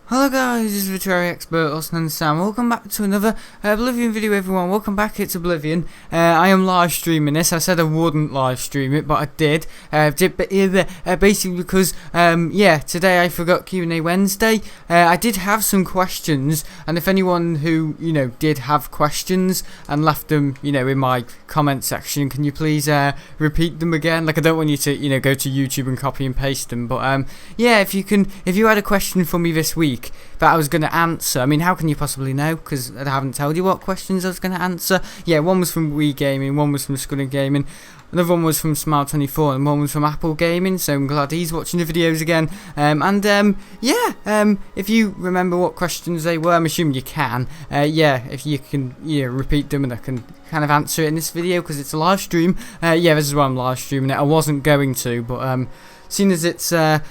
Hello guys, this is the Terraria expert, Austin and Sam. Welcome back to another Oblivion video, everyone. Welcome back, it's Oblivion. I am live streaming this. I said I wouldn't live stream it, but I did. Basically because, today I forgot Q&A Wednesday. I did have some questions, and if anyone who, did have questions and left them, in my comment section, can you please repeat them again? Like, I don't want you to, go to YouTube and copy and paste them, but if you had a question for me this week that I was going to answer. I mean, how can you possibly know? Because I haven't told you what questions I was going to answer. Yeah, one was from Wii Gaming, one was from Squid Gaming, another one was from Smile24, and one was from Apple Gaming, so I'm glad he's watching the videos again. If you remember what questions they were, I'm assuming you can. If you can, repeat them and I can kind of answer it in this video because it's a live stream. This is why I'm live streaming it. I wasn't going to, but seeing as it's, I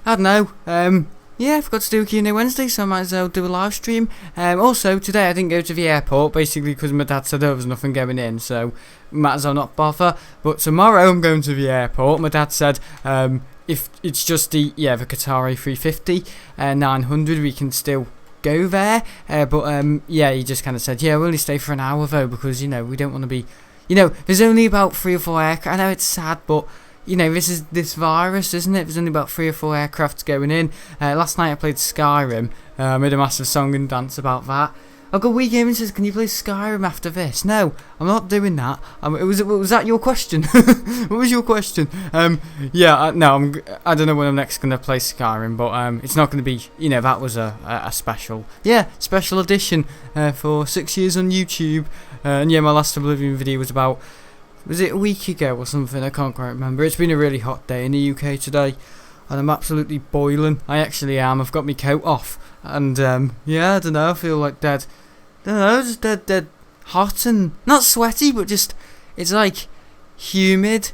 don't know, I forgot to do a Q&A Wednesday, so I might as well do a live stream. Also, today I didn't go to the airport, basically because my dad said there was nothing going in, so might as well not bother. But tomorrow I'm going to the airport. My dad said if it's just the Qatari 350, 900, we can still go there. He just kind of said, we'll only stay for an hour though, because, we don't want to be, there's only about 3 or 4 aircraft. I know it's sad, but this is this virus, isn't it? There's only about 3 or 4 aircrafts going in. Last night I played Skyrim. Made a massive song and dance about that. I've got Wii Gaming says, can you play Skyrim after this? No, I'm not doing that. Was that your question? What was your question? I don't know when I'm next going to play Skyrim, but it's not going to be, that was a special edition for 6 years on YouTube. My last Oblivion video was about, was it a week ago or something? I can't quite remember. It's been a really hot day in the UK today, and I'm absolutely boiling. I actually am. I've got my coat off, and I don't know. I feel like dead. I don't know, just dead hot and not sweaty, but just it's like humid,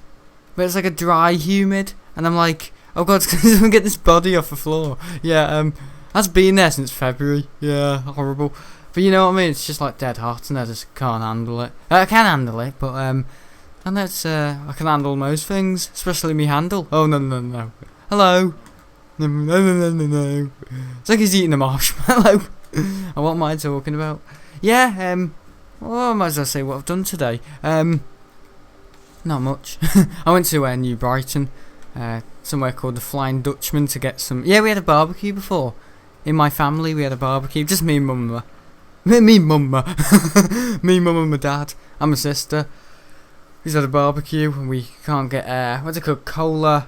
but it's like a dry humid, and I'm like, oh god, I'm gonna get this body off the floor. That's been there since February. Yeah, horrible. But you know what I mean? It's just like dead hot, and I just can't handle it. I can handle it, but and that's, I can handle most things, especially me handle. Oh, no. Hello. No. It's like he's eating a marshmallow. What am I talking about? I might as well say what I've done today. Not much. I went to New Brighton, somewhere called the Flying Dutchman to get some, we had a barbecue before. In my family, we had a barbecue, just me and mum. Me, mum and my dad, and my sister. We had a barbecue and we can't get what's it called? Cola.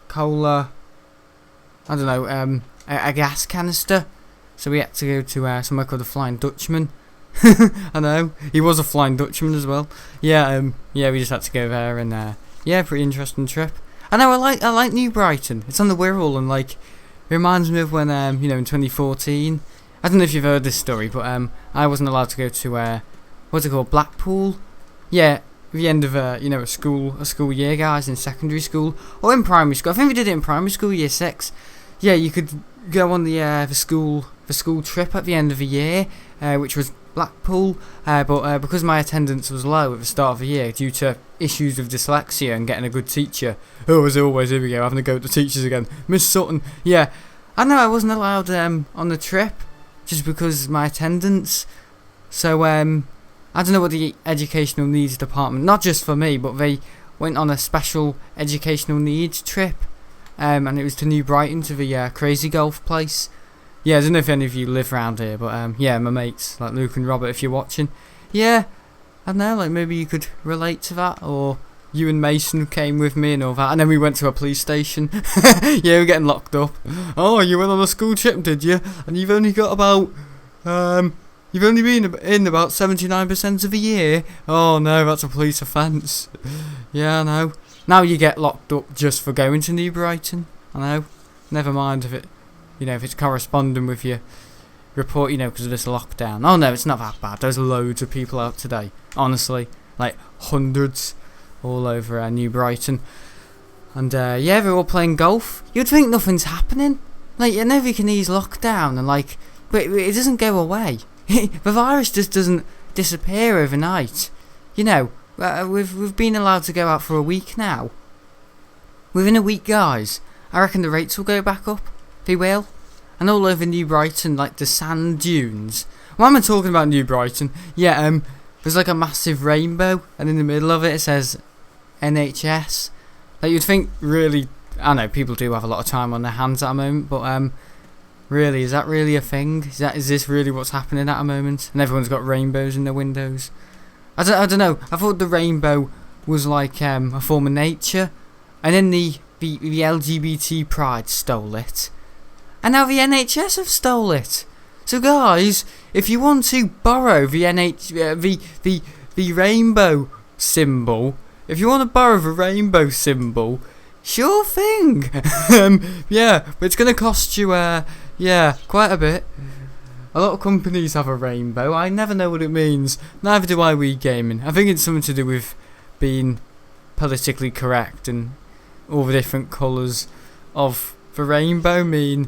I don't know. A gas canister. So we had to go to somewhere called the Flying Dutchman. I know he was a Flying Dutchman as well. We just had to go there and pretty interesting trip. I know I like New Brighton. It's on the Wirral and like it reminds me of when in 2014. I don't know if you've heard this story, but I wasn't allowed to go to what's it called? Blackpool. The end of a school year, guys, in secondary school or in primary school. I think we did it in primary school, year 6. You could go on the school trip at the end of the year, which was Blackpool. But because my attendance was low at the start of the year due to issues with dyslexia and getting a good teacher. As always, here we go, having to go to the teachers again. Miss Sutton. I know I wasn't allowed on the trip just because of my attendance. So I don't know what the educational needs department, not just for me, but they went on a special educational needs trip, and it was to New Brighton, to the Crazy Golf place. I don't know if any of you live around here, but my mates, like Luke and Robert, if you're watching. I don't know, like maybe you could relate to that, or you and Mason came with me and all that, and then we went to a police station. We're getting locked up. Oh, you went on a school trip, did you? And you've only got about, you've only been in about 79% of the year. Oh no, that's a police offence. I know. Now you get locked up just for going to New Brighton. I know. Never mind if it, if it's corresponding with your report, because of this lockdown. Oh no, it's not that bad. There's loads of people out today. Honestly, like hundreds all over New Brighton. And they're all playing golf. You'd think nothing's happening. Like, you know, you can ease lockdown and but it doesn't go away. The virus just doesn't disappear overnight. We've been allowed to go out for a week now. Within a week, guys, I reckon the rates will go back up. They will. and all over New Brighton, like the sand dunes. Why am I talking about New Brighton? Yeah, there's like a massive rainbow, and in the middle of it says NHS. Like, you'd think, really, I know people do have a lot of time on their hands at the moment, but really, is that really a thing? Is this really what's happening at the moment? And everyone's got rainbows in their windows. I don't know. I thought the rainbow was like a form of nature, and then the LGBT pride stole it, and now the NHS have stole it. So guys, if you want to borrow the the rainbow symbol, if you want to borrow the rainbow symbol, sure thing. Yeah, but it's gonna cost you quite a bit. A lot of companies have a rainbow. I never know what it means. Neither do I. Wii Gaming. I think it's something to do with being politically correct, and all the different colours of the rainbow mean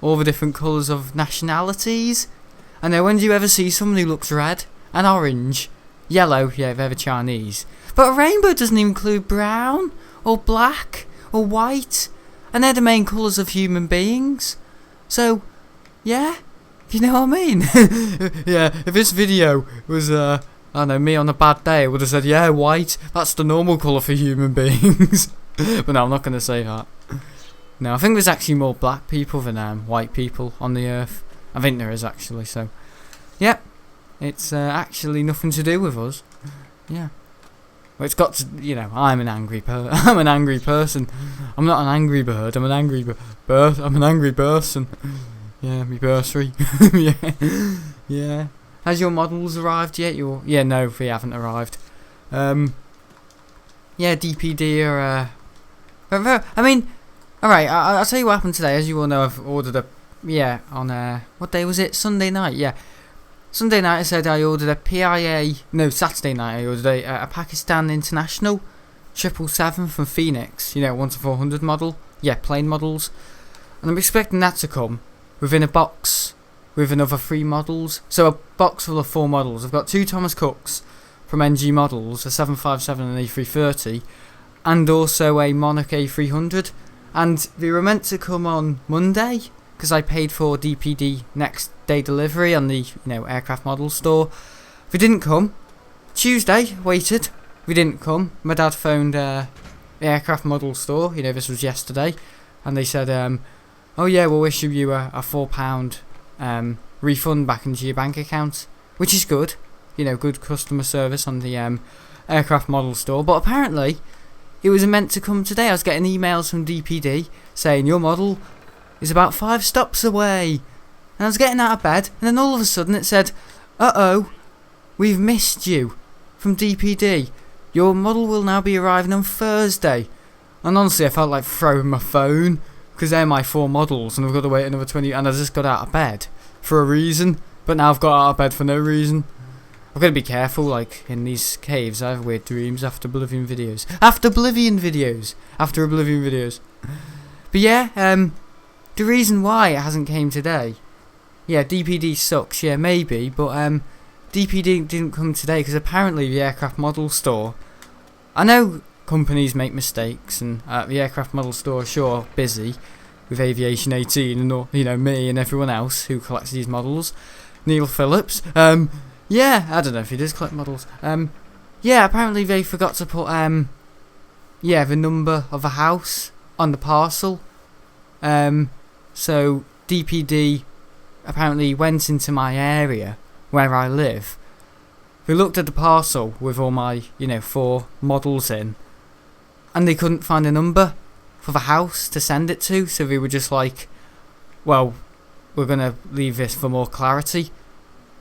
all the different colours of nationalities. I know, when do you ever see someone who looks red and orange, yellow, yeah, they're the Chinese. But a rainbow doesn't include brown or black or white, and they're the main colours of human beings. So, yeah, you know what I mean? Yeah, if this video was, I don't know, me on a bad day, I would have said, yeah, white, that's the normal colour for human beings. But no, I'm not going to say that. No, I think there's actually more black people than white people on the earth. I think there is, actually, so. Yep, it's actually nothing to do with us. Yeah. Well, it's got to, you know, I'm an angry person. I'm not an angry bird, I'm an angry I'm an angry person. Yeah, me bursary. Yeah. Has your models arrived yet? Yeah, no, they haven't arrived. Yeah, DPD are, I mean, alright, I'll tell you what happened today. As you all know, I've ordered on, what day was it? Sunday night, yeah. Sunday night I said I ordered a PIA, no, Saturday night I ordered a Pakistan International 777 from Phoenix, you know, 1-400 model, yeah, plain models. And I'm expecting that to come within a box with another 3 models. So a box full of 4 models. I've got 2 Thomas Cooks from NG Models, a 757 and A330, and also a Monarch A300. And they were meant to come on Monday, because I paid for DPD next day delivery on the, you know, aircraft model store. They didn't come. Tuesday, waited. They didn't come. My dad phoned the aircraft model store, you know, this was yesterday, and they said, oh yeah, we'll issue you a £4 refund back into your bank account, which is good, you know, good customer service on the aircraft model store. But apparently it was meant to come today. I was getting emails from DPD saying your model is about 5 stops away, and I was getting out of bed, and then all of a sudden it said, uh-oh, we've missed you from DPD, your model will now be arriving on Thursday. And honestly, I felt like throwing my phone, because they're my 4 models and I've got to wait another 20, and I just got out of bed for a reason, but now I've got out of bed for no reason. I've got to be careful, like, in these caves. I have weird dreams after Oblivion videos. After Oblivion videos! But yeah, the reason why it hasn't came today, yeah, DPD sucks, yeah, maybe, but DPD didn't come today because apparently the aircraft model store, I know companies make mistakes, and the aircraft model store is sure busy with Aviation 18 and all, you know, me and everyone else who collects these models, Neil Phillips. Yeah, I don't know if he does collect models. Yeah, apparently they forgot to put yeah, the number of a house on the parcel. So DPD apparently went into my area where I live. They looked at the parcel with all my, you know, 4 models in, and they couldn't find a number for the house to send it to, so they were just like, well, we're going to leave this for more clarity.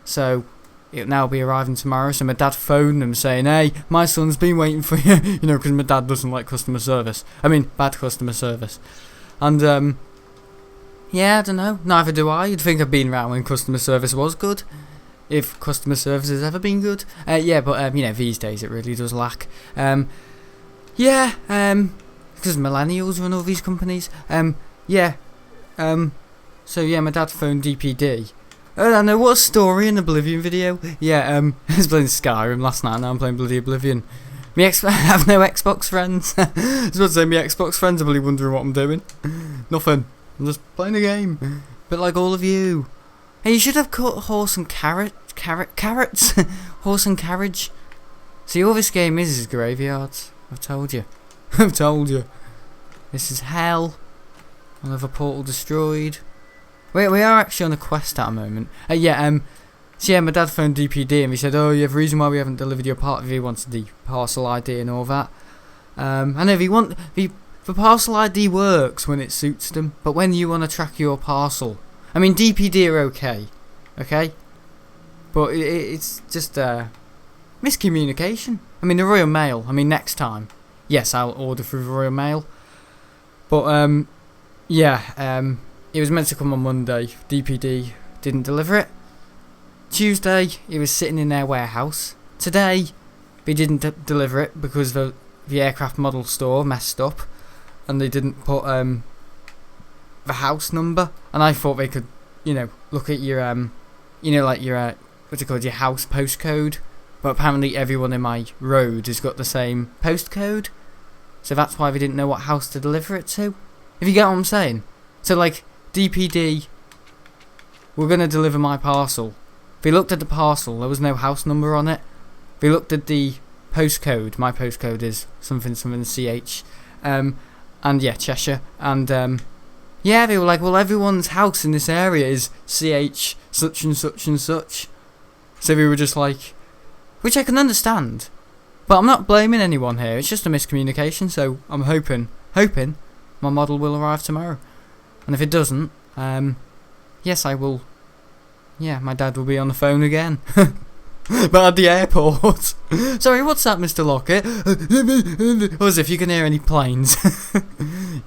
So it'll now be arriving tomorrow. So my dad phoned them saying, hey, my son's been waiting for you, you know, because my dad doesn't like customer service. I mean, bad customer service. And yeah, I don't know, neither do I. You'd think I've been around when customer service was good, if customer service has ever been good. Yeah, but you know, these days it really does lack. Yeah, because millennials run all these companies. Yeah, so yeah, my dad phoned DPD. I don't know, what a story in Oblivion video. Yeah, I was playing Skyrim last night, now I'm playing bloody Oblivion. I have no Xbox friends. I was about to say, my Xbox friends are probably wondering what I'm doing. Nothing, I'm just playing a game. But like all of you. Hey, you should have cut horse and carrots? Horse and carriage. See, all this game is graveyards. I've told you. I've told you. This is hell. Another portal destroyed. Wait, we are actually on a quest at the moment. So yeah, my dad phoned DPD and he said, oh, yeah, the reason why we haven't delivered your part, he wanted the parcel ID and all that. I know the parcel ID works when it suits them, but when you want to track your parcel, I mean, DPD are okay, but it's just miscommunication. I mean, the Royal Mail. I mean, next time, yes, I'll order through the Royal Mail, but it was meant to come on Monday. DPD didn't deliver it. Tuesday, it was sitting in their warehouse. Today, they didn't deliver it because the aircraft model store messed up, and they didn't put the house number. And I thought they could, look at your like your what's it called, your house postcode. But apparently, everyone in my road has got the same postcode, so that's why they didn't know what house to deliver it to. If you get what I'm saying. So like DPD, we're gonna deliver my parcel. They looked at the parcel, there was no house number on it. They looked at the postcode, my postcode is something CH, and yeah, Cheshire, and they were like, well, everyone's house in this area is CH such and such and such. So we were just like, which I can understand, but I'm not blaming anyone here, it's just a miscommunication, so I'm hoping my model will arrive tomorrow. And if it doesn't, yes, I will. Yeah, my dad will be on the phone again. But at the airport. Sorry, what's that, Mr. Lockett? Or as if you can hear any planes.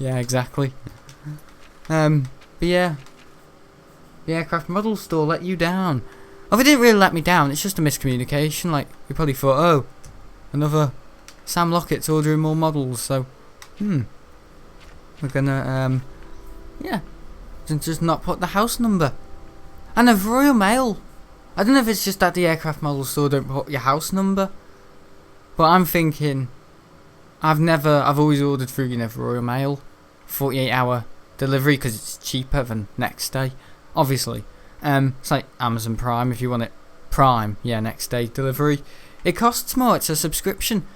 Yeah, exactly. But yeah. The aircraft model store let you down. Oh, they didn't really let me down, it's just a miscommunication. Like, you probably thought, oh, another Sam Lockett's ordering more models, so, we're gonna, just not put the house number. And the Royal Mail. I don't know if it's just that the aircraft model store don't put your house number, but I'm thinking, I've always ordered through, Royal Mail, 48-hour delivery because it's cheaper than next day, obviously. It's like Amazon Prime if you want it Prime, next day delivery. It costs more, it's a subscription.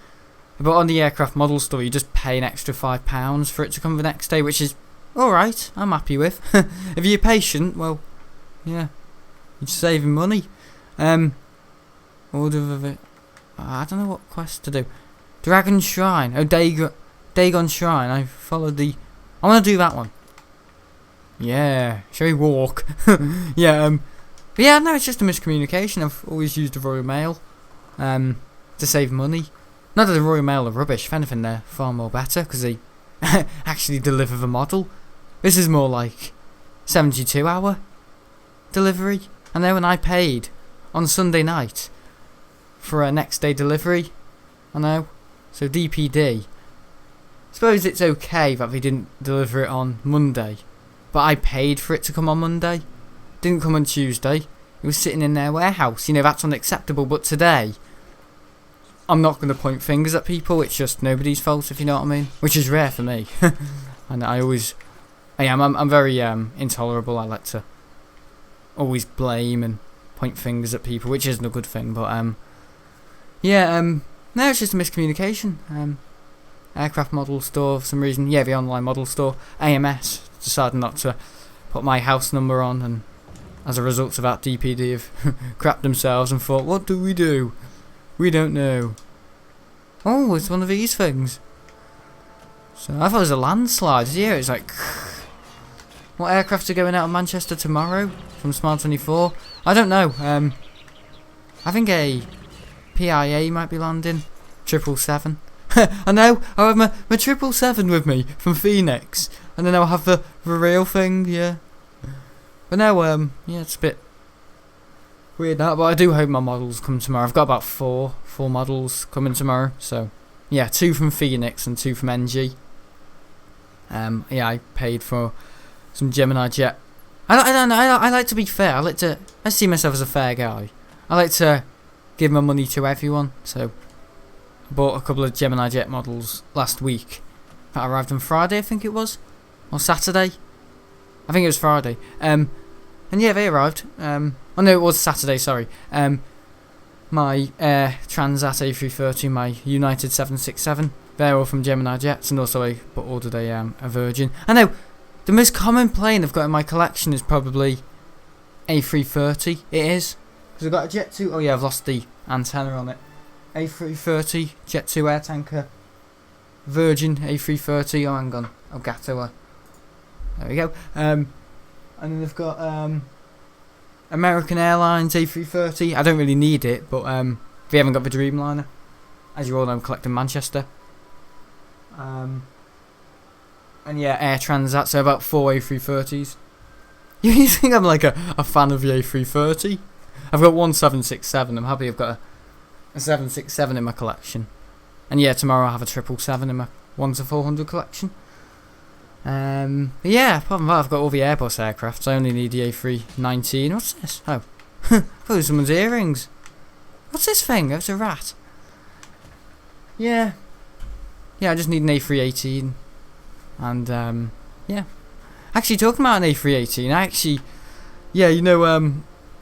But on the aircraft model store, you just pay an extra £5 for it to come the next day, which is alright, I'm happy with. If you're patient, well, yeah, you're saving money. Order of it. I don't know what quest to do. Dragon Shrine. Oh, Dagon Shrine. I want to do that one. Yeah, shall we walk? Yeah, but yeah, no, it's just a miscommunication. I've always used the Royal Mail, to save money. Not that the Royal Mail are rubbish. If anything, they're far more better because they actually deliver the model. This is more like 72-hour delivery. I know when I paid on Sunday night for a next day delivery. I know. So DPD. Suppose it's okay that they didn't deliver it on Monday, but I paid for it to come on Monday. Didn't come on Tuesday. It was sitting in their warehouse. That's unacceptable. But today, I'm not going to point fingers at people. It's just nobody's fault, if you know what I mean. Which is rare for me. And I'm very intolerable. I like to always blame and point fingers at people, which isn't a good thing. But no, it's just a miscommunication. Aircraft model store for some reason. Yeah, the online model store. AMS decided not to put my house number on, and as a result of that, DPD have crapped themselves and thought, what do? We don't know. Oh, it's one of these things. So I thought it was a landslide. Yeah, it's like, what aircraft are going out of Manchester tomorrow from Smart 24? I don't know. I think a PIA might be landing. 777. I know. I'll have my 777 with me from Phoenix, and then I'll have the real thing. Yeah. But no, yeah, it's a bit weird that, but I do hope my models come tomorrow. I've got about four models coming tomorrow. So yeah, 2 from Phoenix and 2 from NG. Yeah, I paid for some Gemini Jet. I don't know. I like to be fair. I see myself as a fair guy. I like to give my money to everyone. So I bought a couple of Gemini Jet models last week that arrived on Friday, I think it was, or Saturday. I think it was Friday. And yeah, they arrived. Oh no, it was Saturday. Sorry. My Transat A330, my United 767. They're all from Gemini Jets, and also I ordered a Virgin. I know the most common plane I've got in my collection is probably A330. It is, because I've got a Jet 2. Oh yeah, I've lost the antenna on it. A330 Jet 2 air tanker, Virgin A330. Oh, hang on, Elgato. There we go. And then they've got American Airlines A330. I don't really need it, but they haven't got the Dreamliner. As you all know, I'm collecting Manchester. And yeah, Air Transat, so about 4 A330s. You think I'm like a fan of the A330? I've got one 767. I'm happy I've got a 767 in my collection. And yeah, tomorrow I'll have a 777 in my 1-400 collection. But yeah, apart from that, I've got all the Airbus aircraft, so I only need the A319. What's this? Oh, oh, someone's earrings. What's this thing? It's a rat. Yeah, I just need an A318. And yeah, actually talking about an A318,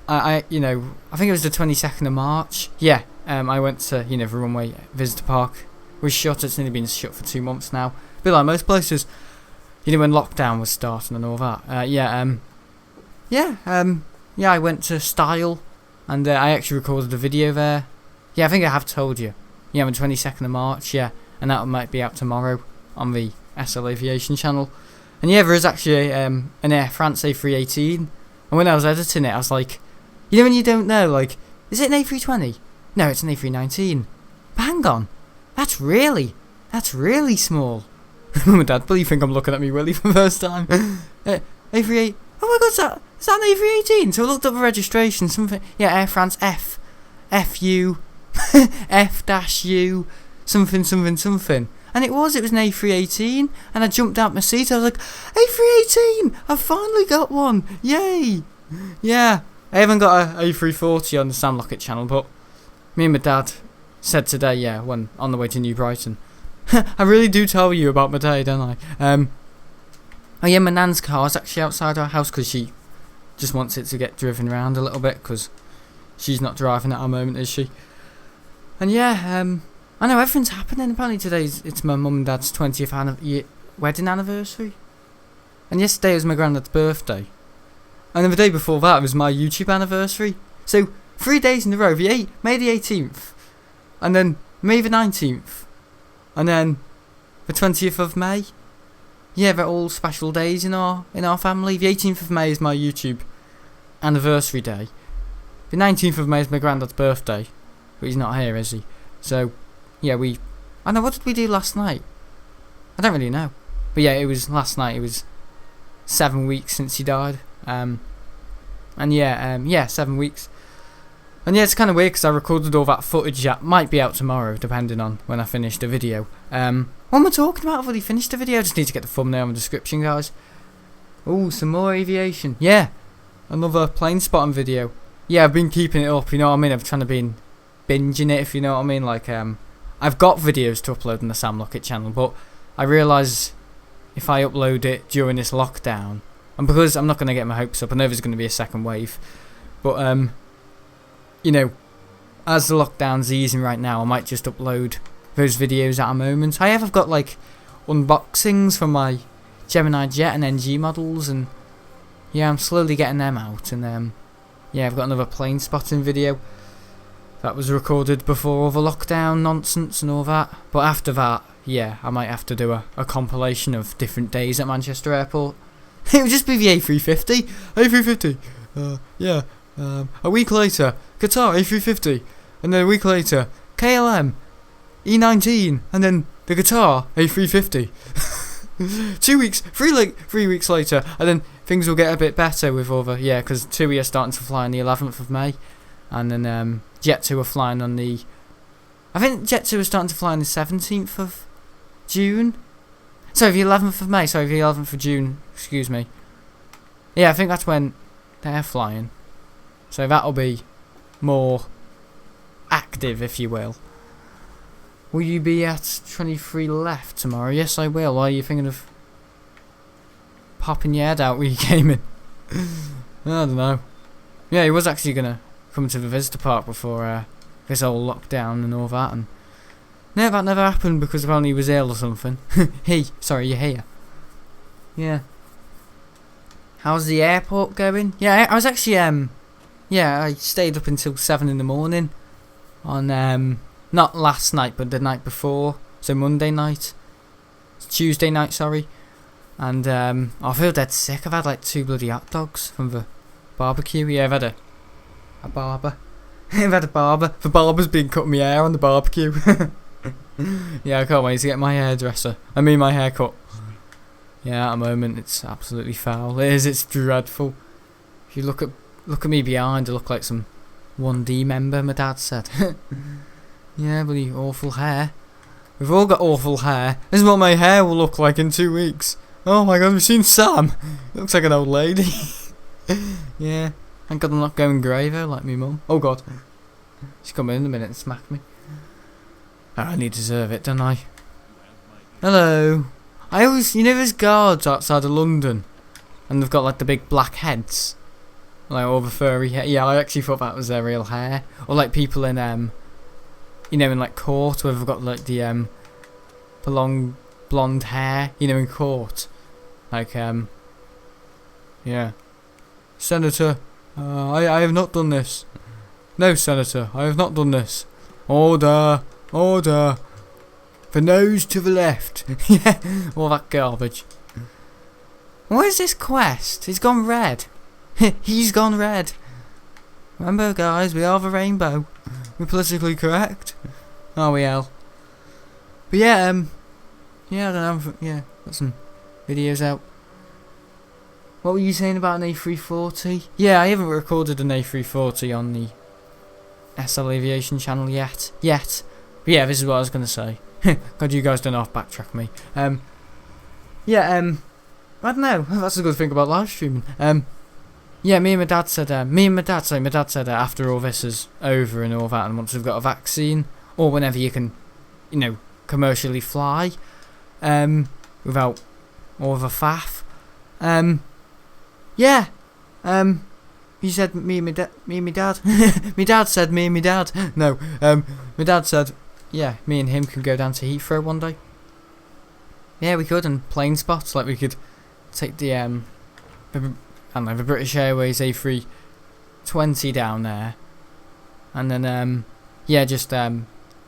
I think it was the 22nd of March. Yeah, I went to the runway visitor park. It was shut. It's only been shut for 2 months now. A bit like most places. When lockdown was starting and all that. I went to Style, and I actually recorded a video there. Yeah, I think I have told you. Yeah, on the 22nd of March. Yeah, and that might be out tomorrow on the SL Aviation channel. And yeah, there is actually an Air France A318. And when I was editing it, I was like, when you don't know, like, is it an A320? No, it's an A319. But hang on, that's really small. Mum and Dad, please think I'm looking at me Willie for the first time. A38. Oh my God, is that an A318? So I looked up the registration, something. Yeah, Air France FU, F-U, something. And it was an A318. And I jumped out my seat. I was like, A318! I've finally got one! Yay! Yeah, I haven't got a A340 on the Sam Lockett channel, but me and my dad said today, when on the way to New Brighton. I really do tell you about my day, don't I? Oh yeah, my nan's car is actually outside our house because she just wants it to get driven around a little bit because she's not driving at our moment, is she? And yeah, I know everything's happening. Apparently it's my mum and dad's 20th wedding anniversary. And yesterday was my granddad's birthday. And then the day before that was my YouTube anniversary. So 3 days in a row, May the 18th. And then May the 19th. And then the 20th of May. Yeah, they're all special days in our family. The 18th of May is my YouTube anniversary day. The 19th of May is my granddad's birthday. But he's not here, is he? So, yeah, I know, what did we do last night? I don't really know. But yeah, it was last night. It was 7 weeks since he died. And yeah, 7 weeks. And yeah, it's kind of weird because I recorded all that footage that might be out tomorrow, depending on when I finish the video. What am I talking about? I've already finished the video. I just need to get the thumbnail and description, guys. Oh, some more aviation. Yeah, another plane spotting video. Yeah, I've been keeping it up, you know what I mean? I've trying to be binging it, if you know what I mean. Like, I've got videos to upload on the Sam Lockett channel, but I realise if I upload it during this lockdown, and because I'm not going to get my hopes up, I know there's going to be a second wave, but as the lockdown's easing right now, I might just upload those videos at a moment. I've got like unboxings from my Gemini Jet and NG models, and yeah, I'm slowly getting them out. And I've got another plane spotting video that was recorded before all the lockdown nonsense and all that. But after that, yeah, I might have to do a compilation of different days at Manchester Airport. It would just be the A350. A week later, Qatar A350, and then a week later, KLM E19, and then the Qatar A350. 3 weeks later, and then things will get a bit better with all the, because TUI are starting to fly on the 11th of May, and then Jet 2 are flying on the, I think Jet 2 are starting to fly on the 17th of June. Sorry, the 11th of May, the 11th of June, excuse me. Yeah, I think that's when they're flying. So that'll be more active, if you will. Will you be at 23 left tomorrow? Yes, I will. Are you thinking of popping your head out when you came in. I don't know. Yeah, he was actually gonna come to the visitor park before this whole lockdown and all that, and no, that never happened because apparently he was ill or something. Sorry, you're here. Yeah. How's the airport going? Yeah, I was actually yeah, I stayed up until 7 in the morning on not last night but the night before, so Monday night, Tuesday night, sorry. And I feel dead sick. I've had like 2 bloody hot dogs from the barbecue. Yeah, I've had a barber. I've had a barber. The barber's been cutting my hair on the barbecue. Yeah, I can't wait to get my hairdresser. My haircut. Yeah, at the moment it's absolutely foul. It is. It's dreadful. If you look at me behind, I look like some 1D member. My dad said. Yeah, bloody awful hair. We've all got awful hair. This is what my hair will look like in 2 weeks. Oh my god, have you seen Sam? It looks like an old lady. Yeah. Thank god I'm not going grey though, like me mum. Oh god. She's coming in a minute and smack me. Oh, I need to deserve it, don't I? Hello. I always, there's guards outside of London, and they've got like the big black heads, like all the furry hair. Yeah, I actually thought that was their real hair, or like people in in like court where they've got like the long blonde hair, in court, like yeah. Senator, I have not done this. No, Senator, I have not done this. Order, order. The nose to the left. Yeah, all that garbage. What is this quest? It's gone red. He's gone red. Remember, guys, we are the rainbow. We're politically correct. Are we, Al? But yeah, yeah, I don't know. Yeah, got some videos out. What were you saying about an A340? Yeah, I haven't recorded an A340 on the SL Aviation channel yet. But yeah, this is what I was going to say. God, you guys don't know how to backtrack me. Yeah, I don't know. That's a good thing about live streaming. Yeah, my dad said after all this is over and all that, and once we've got a vaccine, or whenever you can, commercially fly, without all the faff, yeah, he said me and my dad. My dad said me and my dad. No, my dad said, yeah, me and him can go down to Heathrow one day. Yeah, we could, and plane spots, like we could take the I don't know, the British Airways A320 down there, and then yeah, just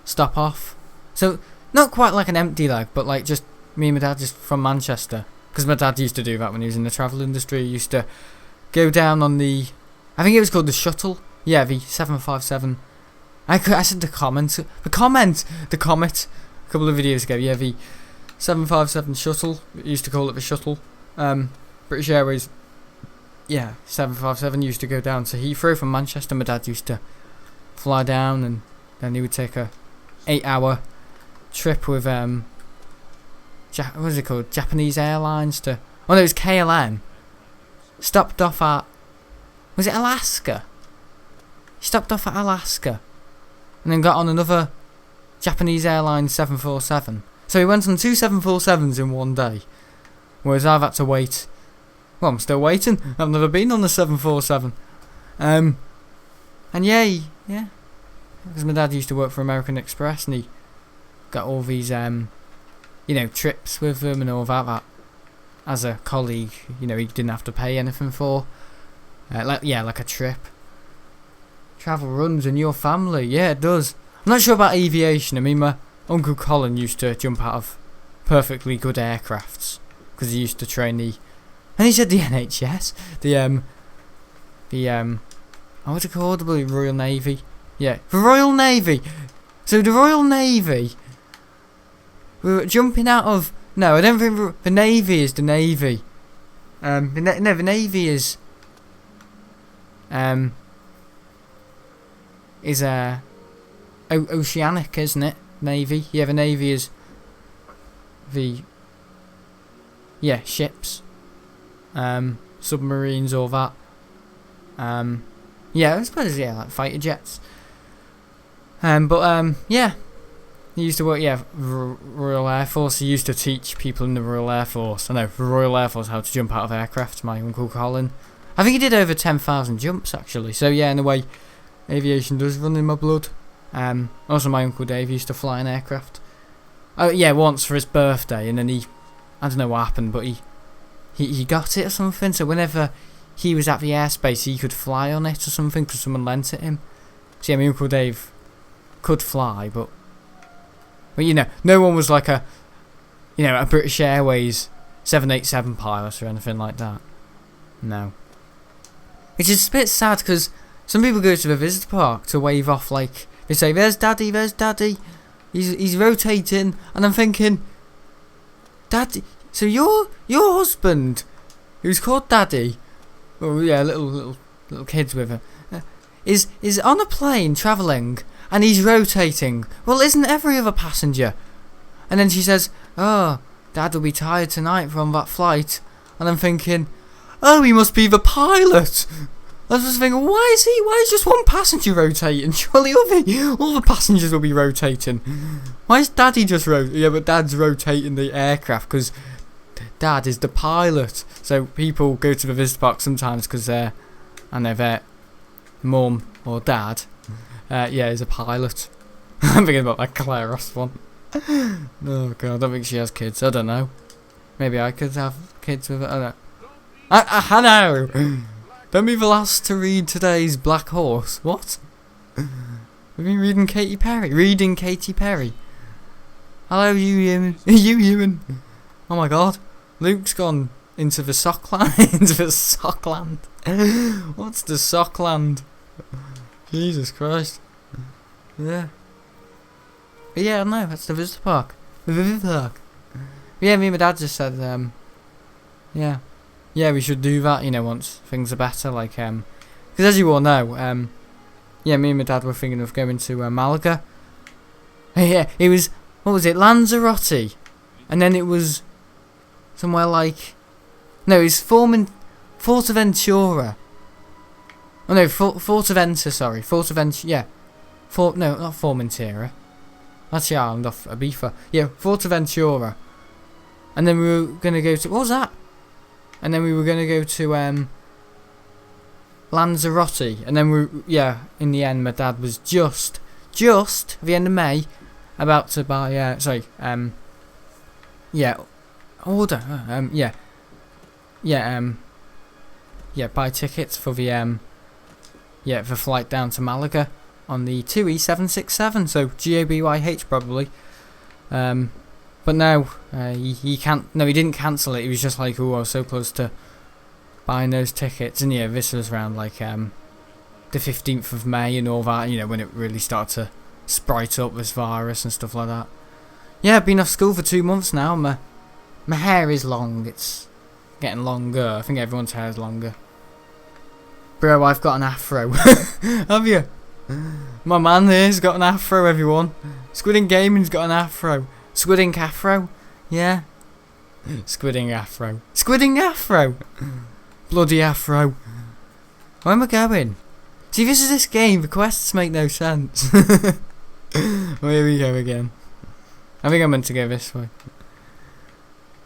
stop off. So not quite like an empty leg, but like just me and my dad just from Manchester, because my dad used to do that when he was in the travel industry. He used to go down on the, I think it was called the shuttle. Yeah, the 757. I said the comet a couple of videos ago. Yeah, the 757 shuttle. We used to call it the shuttle. British Airways. Yeah, 757 used to go down to Heathrow from Manchester. My dad used to fly down, and then he would take a 8-hour trip with what was it called? Japanese Airlines to. Oh no, it was KLM. Stopped off at, was it Alaska? He stopped off at Alaska, and then got on another Japanese Airlines 747. So he went on 2 747s in one day, whereas I've had to wait. Well, I'm still waiting. I've never been on the 747. And yeah, because my dad used to work for American Express, and he got all these trips with them and all that as a colleague, he didn't have to pay anything for. Like a trip. Travel runs in your family. Yeah, it does. I'm not sure about aviation. I mean, my Uncle Colin used to jump out of perfectly good aircrafts because he used to train and he said the NHS, what's it called? The Royal Navy. Yeah, the Royal Navy. So the Royal Navy, we were jumping out of. No, I don't think the Navy is the Navy. The Navy is oceanic, isn't it? Navy. Yeah, the Navy is the ships, submarines, all that. Yeah, I suppose like fighter jets. Yeah. He used to work, yeah, Royal Air Force. He used to teach people in the Royal Air Force. I know, for Royal Air Force, how to jump out of aircraft. My Uncle Colin. I think he did over 10,000 jumps actually. So yeah, in a way, aviation does run in my blood. Also, my Uncle Dave used to fly an aircraft. Oh yeah, once for his birthday, and then I don't know what happened, but he got it or something. So whenever he was at the airspace, he could fly on it or something because someone lent it him. So yeah, my Uncle Dave could fly, but you know, no one was like a British Airways 787 pilot or anything like that. No. Which is a bit sad because some people go to the visitor park to wave off, like they say, "There's Daddy, there's Daddy." He's rotating, and I'm thinking, Daddy. So your husband, who's called Daddy, oh yeah, little kids with her, is on a plane travelling, and he's rotating. Well, isn't every other passenger? And then she says, "Oh, Dad will be tired tonight from that flight," and I'm thinking, oh, he must be the pilot. I was just thinking, why is just one passenger rotating? Surely all the passengers will be rotating. Why is Daddy just rotating? Yeah, but Dad's rotating the aircraft because Dad is the pilot. So people go to the visitor park sometimes because their mum or dad, is a pilot. I'm thinking about that Claire Ross one. Oh god, I don't think she has kids. I don't know. Maybe I could have kids with her. I don't know. I know. Don't be the last to read today's Black Horse. What? We've been reading Katy Perry. Hello, you human. You human. Oh my god. Luke's gone into the Sockland. Into the Sockland. What's the Sockland? Jesus Christ. Yeah. But yeah, I don't know. That's the visitor park. The visitor park. But yeah, me and my dad just said, yeah, we should do that, once things are better, like, because as you all know, me and my dad were thinking of going to Malaga. Yeah, it was, what was it, Lanzarote, and then it was somewhere like, no, it was Fortaventura. Oh no, Fortaventura, sorry, Fortaventura, yeah, no, not Formentera, that's the island off Ibiza, yeah, Fortaventura, and then we were going to go to, what was that? And then we were going to go to Lanzarote, and then in the end my dad was just at the end of May about to buy buy tickets for the flight down to Malaga on the 2E767, so GABYH probably. But no, he didn't cancel it. He was just like, oh, I was so close to buying those tickets. And yeah, this was around like the 15th of May and all that, when it really started to sprite up this virus and stuff like that. Yeah, I've been off school for 2 months now. My hair is long. It's getting longer. I think everyone's hair is longer. Bro, I've got an afro. Have you? My man here's got an afro, everyone. Squid Gaming's got an afro. Squidding afro, yeah. Squidding afro. Bloody afro. Where am I going? See, this is this game. The quests make no sense. Well, here we go again. I think I'm meant to go this way.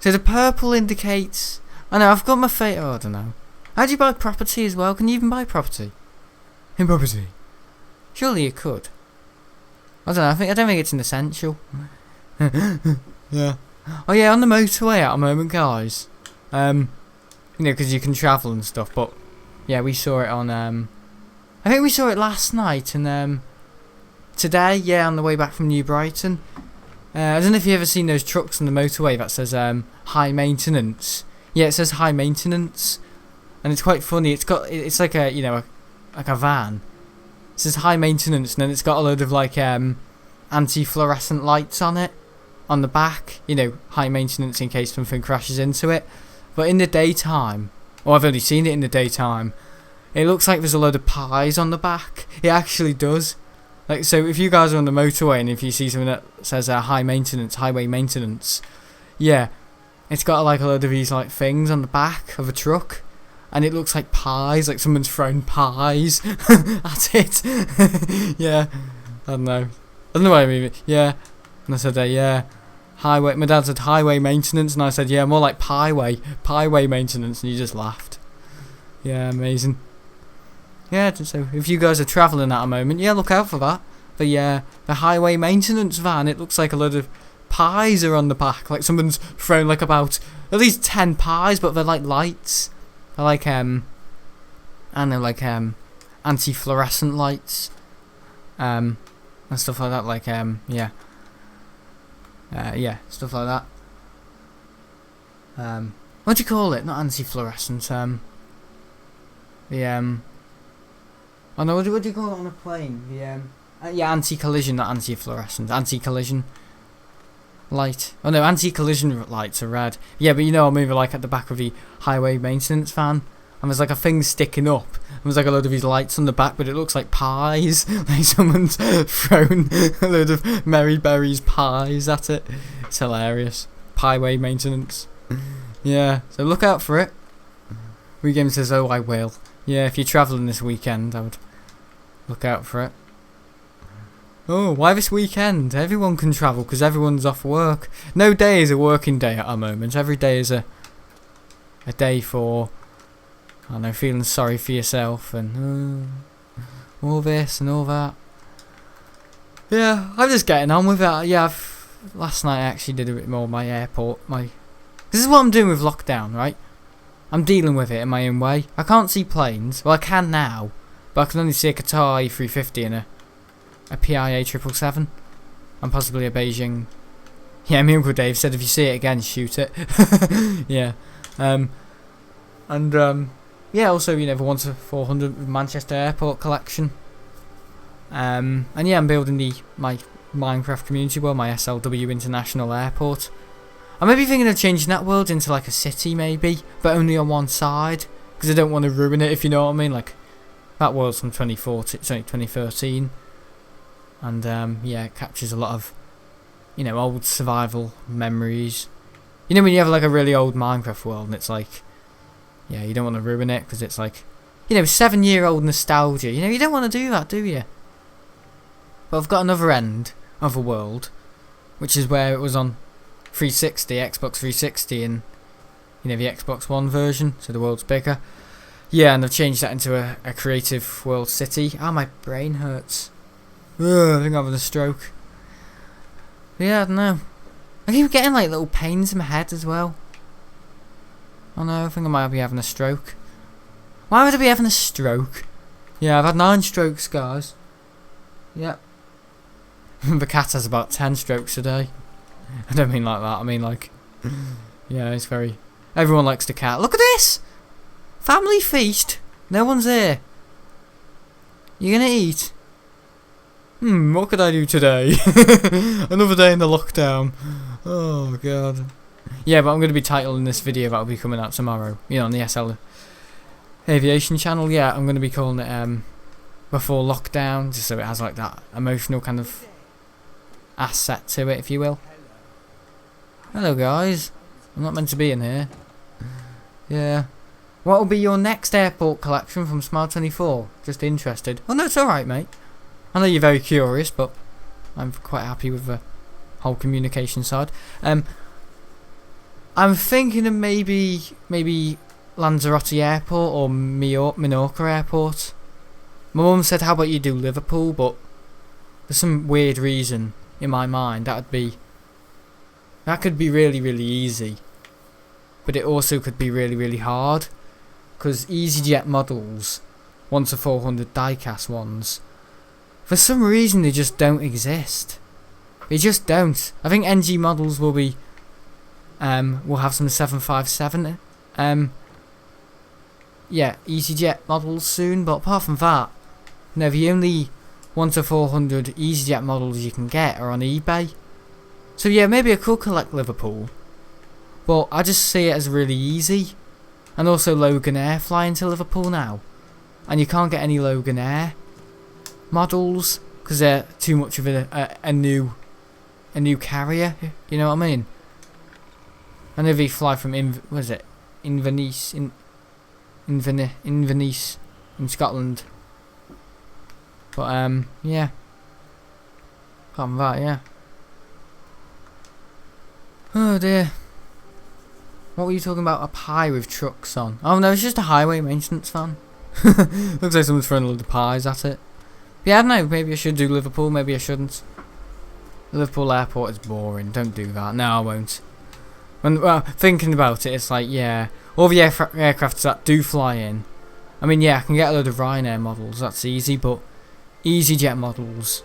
So the purple indicates. I know I've got my fate. Oh, I don't know. How do you buy property as well? Can you even buy property? In property? Surely you could. I don't know. I don't think it's an essential. Yeah. Oh yeah, on the motorway at the moment, guys. Because you can travel and stuff. But yeah, we saw it on. I think we saw it last night and today. Yeah, on the way back from New Brighton. I don't know if you've ever seen those trucks on the motorway that says high maintenance. Yeah, it says high maintenance, and it's quite funny. It's like a like a van. It says high maintenance, and then it's got a load of like anti-fluorescent lights on it. On the back, high maintenance in case something crashes into it. But in the daytime, I've only seen it in the daytime, it looks like there's a load of pies on the back. It actually does. Like, so if you guys are on the motorway and if you see something that says high maintenance, highway maintenance, yeah, it's got like a load of these like things on the back of a truck, and it looks like pies, like someone's thrown pies at it. Yeah, I don't know what I mean. Yeah. And I said, yeah, highway. My dad said highway maintenance, and I said, yeah, more like pieway maintenance, and he just laughed. Yeah, amazing. Yeah, so if you guys are travelling at a moment, yeah, look out for that. The highway maintenance van, it looks like a load of pies are on the back. Like someone's thrown like about at least 10 pies, but they're like lights. They're like and they're like anti-fluorescent lights. And stuff like that, like yeah, stuff like that. What do you call it? Not anti-fluorescent. Oh no, what do you call it on a plane? Yeah, anti-collision, not anti-fluorescent. Anti-collision light. Oh no, anti-collision lights are red. Yeah, but you know, I'm moving like at the back of the highway maintenance van, and there's like a thing sticking up. And there's like a load of these lights on the back, but it looks like pies. Like someone's thrown a load of Mary Berry's pies at it. It's hilarious. Highway maintenance. Yeah, so look out for it. Regame says, oh, I will. Yeah, if you're travelling this weekend, I would look out for it. Oh, why this weekend? Everyone can travel because everyone's off work. No day is a working day at the moment. Every day is a day for, I don't know, feeling sorry for yourself and all this and all that. Yeah, I'm just getting on with it. Yeah, last night I actually did a bit more my airport. This is what I'm doing with lockdown, right? I'm dealing with it in my own way. I can't see planes. Well, I can now, but I can only see a Qatar A350 and a PIA 777, and possibly a Beijing. Yeah, my Uncle Dave said if you see it again, shoot it. Yeah, yeah. Also, you know, the 1-400 Manchester Airport collection. And yeah, I'm building my Minecraft community world, my SLW International Airport. I may be thinking of changing that world into like a city, maybe, but only on one side, because I don't want to ruin it, if you know what I mean. Like that world's from 2013. And yeah, it captures a lot of, you know, old survival memories. You know when you have like a really old Minecraft world and it's like, yeah, you don't want to ruin it because it's like, you know, 7-year-old nostalgia. You know, you don't want to do that, do you? But I've got another end of a world, which is where it was on 360, Xbox 360, and you know the Xbox One version, so the world's bigger. Yeah, and I've changed that into a creative world city. Ah, my brain hurts. Ugh, I think I'm having a stroke. Yeah, I don't know. I keep getting like little pains in my head as well. Oh no, I think I might be having a stroke. Why would I be having a stroke? Yeah, I've had 9 strokes, guys. Yep. The cat has about 10 strokes a day. I don't mean like that, I mean like, yeah, it's very, everyone likes the cat. Look at this! Family feast! No one's here. You gonna eat? What could I do today? Another day in the lockdown. Oh god. Yeah, but I'm going to be titling this video that'll be coming out tomorrow. You know, on the SL Aviation channel. Yeah, I'm going to be calling it Before Lockdown, just so it has like that emotional kind of asset to it, if you will. Hello guys. I'm not meant to be in here. Yeah. What will be your next airport collection from Smile24? Just interested. Oh no, it's alright, mate. I know you're very curious, but I'm quite happy with the whole communication side. I'm thinking of maybe Lanzarote Airport or Minorca Airport. My mum said, how about you do Liverpool, but there's some weird reason in my mind that could be really, really easy, but it also could be really, really hard, because EasyJet models, 1-400 diecast ones, for some reason they just don't exist. They just don't. I think NG models will be, will have some 757, yeah, EasyJet models soon, but apart from that, no, the only 1-400 EasyJet models you can get are on eBay. So yeah, maybe I could collect Liverpool, but I just see it as really easy. And also Logan Air flying to Liverpool now, and you can't get any Logan Air models because they're too much of a new carrier. You know what I mean? I know they fly from Inverness in Scotland. But yeah, apart from that, yeah. Oh dear. What were you talking about? A pie with trucks on? Oh no, it's just a highway maintenance van. Looks like someone's throwing a load of pies at it. But yeah, I don't know, maybe I should do Liverpool, maybe I shouldn't. The Liverpool airport is boring, don't do that. No, I won't. Well, thinking about it, it's like, yeah, all the aircrafts that do fly in. I mean, yeah, I can get a load of Ryanair models, that's easy, but EasyJet models.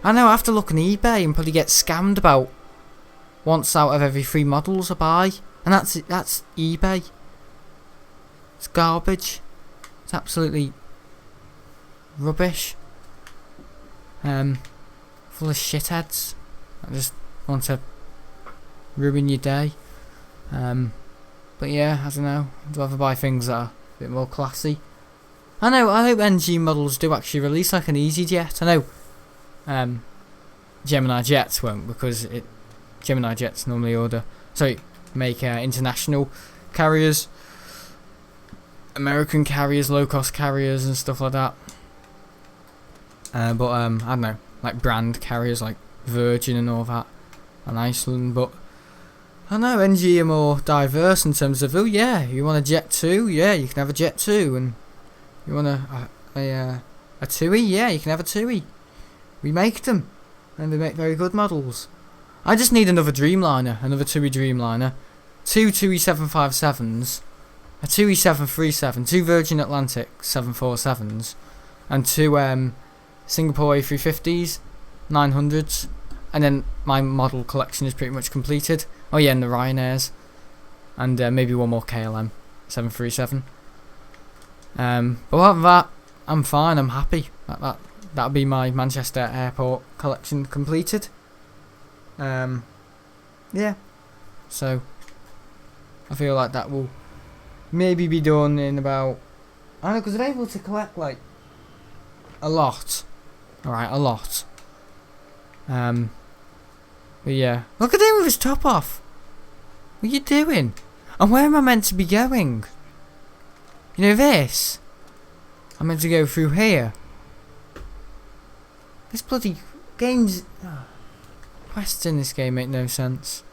I know, I have to look on eBay and probably get scammed about once out of every 3 models I buy. And that's eBay. It's garbage. It's absolutely rubbish. Full of shitheads. I just want to ruin your day. But yeah, I don't know. I'd rather buy things that are a bit more classy. I hope NG models do actually release like an EasyJet. I know Gemini Jets won't, because Gemini Jets normally make international carriers, American carriers, low cost carriers and stuff like that. But I don't know, like brand carriers like Virgin and all that, and Iceland. But I know NG are more diverse in terms of, oh yeah, you want a Jet 2, yeah, you can have a Jet 2, and you want a TUI, yeah, you can have a TUI. We make them, and they make very good models. I just need another Dreamliner, another TUI Dreamliner, 2 TUI 757s, a TUI 737, 2 Virgin Atlantic 747s, and 2 Singapore A350s, 900s, and then my model collection is pretty much completed. Oh yeah, and the Ryanairs, and maybe one more KLM 737. But other than that, I'm fine, I'm happy. That'll be my Manchester Airport collection completed. Yeah, so I feel like that will maybe be done in about, I don't know, because I'm able to collect like a lot. Alright, a lot. But yeah, look at him with his top off. What are you doing? And where am I meant to be going? You know this? I'm meant to go through here. This bloody game's... quests in this game make no sense.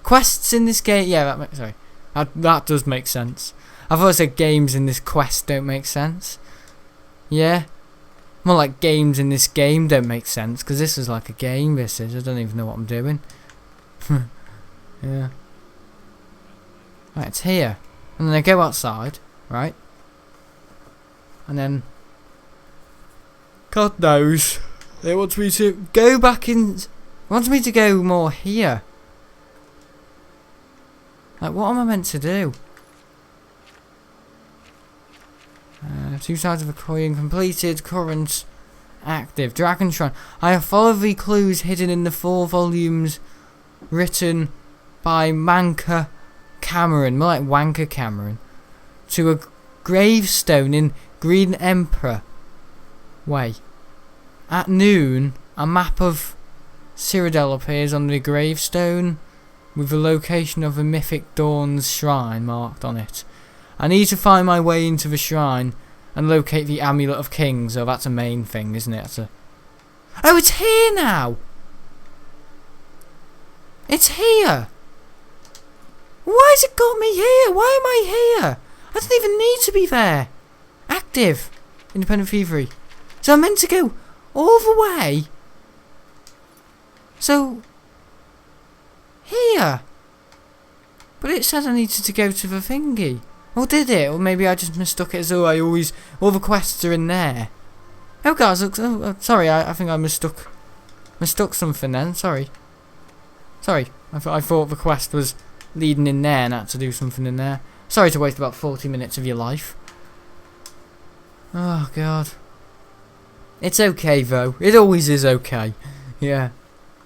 Quests in this game... Yeah, that does make sense. I thought I said games in this quest don't make sense. Yeah. More like games in this game don't make sense, because this is like a game, this is. I don't even know what I'm doing. Yeah. Right, it's here. And then I go outside, right? And then... God knows. They want me to go back in... wants me to go more here. Like, what am I meant to do? 2 sides of a coin completed. Current active. Dragon Shrine. I have followed the clues hidden in the 4 volumes written by Manka Cameron, more like Wanker Cameron, to a gravestone in Green Emperor Way. At noon, a map of Cyrodiil appears on the gravestone with the location of the Mythic Dawn's shrine marked on it. I need to find my way into the shrine and locate the Amulet of Kings. Oh, that's a main thing, isn't it? Oh, it's here now! It's here! Why has it got me here? Why am I here? I don't even need to be there. Active. Independent Thievery. So I'm meant to go all the way. So, here. But it said I needed to go to the thingy. Or did it? Or maybe I just mistook it as though all the quests are in there. Oh guys, look, sorry, I think I mistook something then, sorry. I thought the quest was leading in there and I had to do something in there. Sorry to waste about 40 minutes of your life. Oh god. It's okay though, it always is okay. Yeah.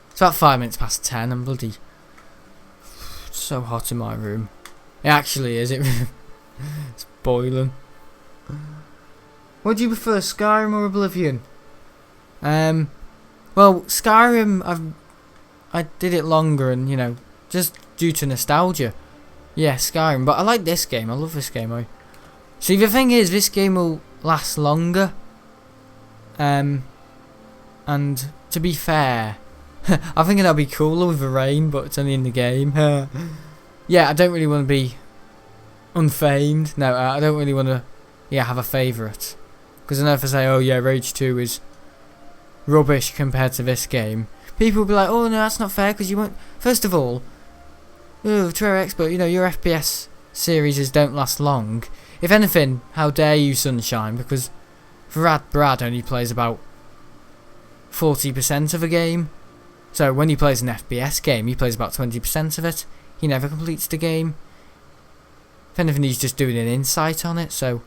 It's about 5 minutes past 10, I'm bloody... It's so hot in my room. It actually is, it's boiling. What do you prefer, Skyrim or Oblivion? Well, Skyrim, I did it longer and, you know, just due to nostalgia. Yeah, Skyrim, but I like this game, I love this game. See, the thing is, this game will last longer. And, to be fair, I think that'd be cooler with the rain, but it's only in the game. Yeah, I don't really want to be unfamed. No, I don't really want to, have a favourite. Because I know if I say, oh yeah, Rage 2 is rubbish compared to this game, people will be like, oh no, that's not fair, because you won't. First of all, Terraria Expert, your FPS series don't last long. If anything, how dare you, Sunshine, because Brad only plays about 40% of a game. So when he plays an FPS game, he plays about 20% of it. He never completes the game. If anything, he's just doing an insight on it, so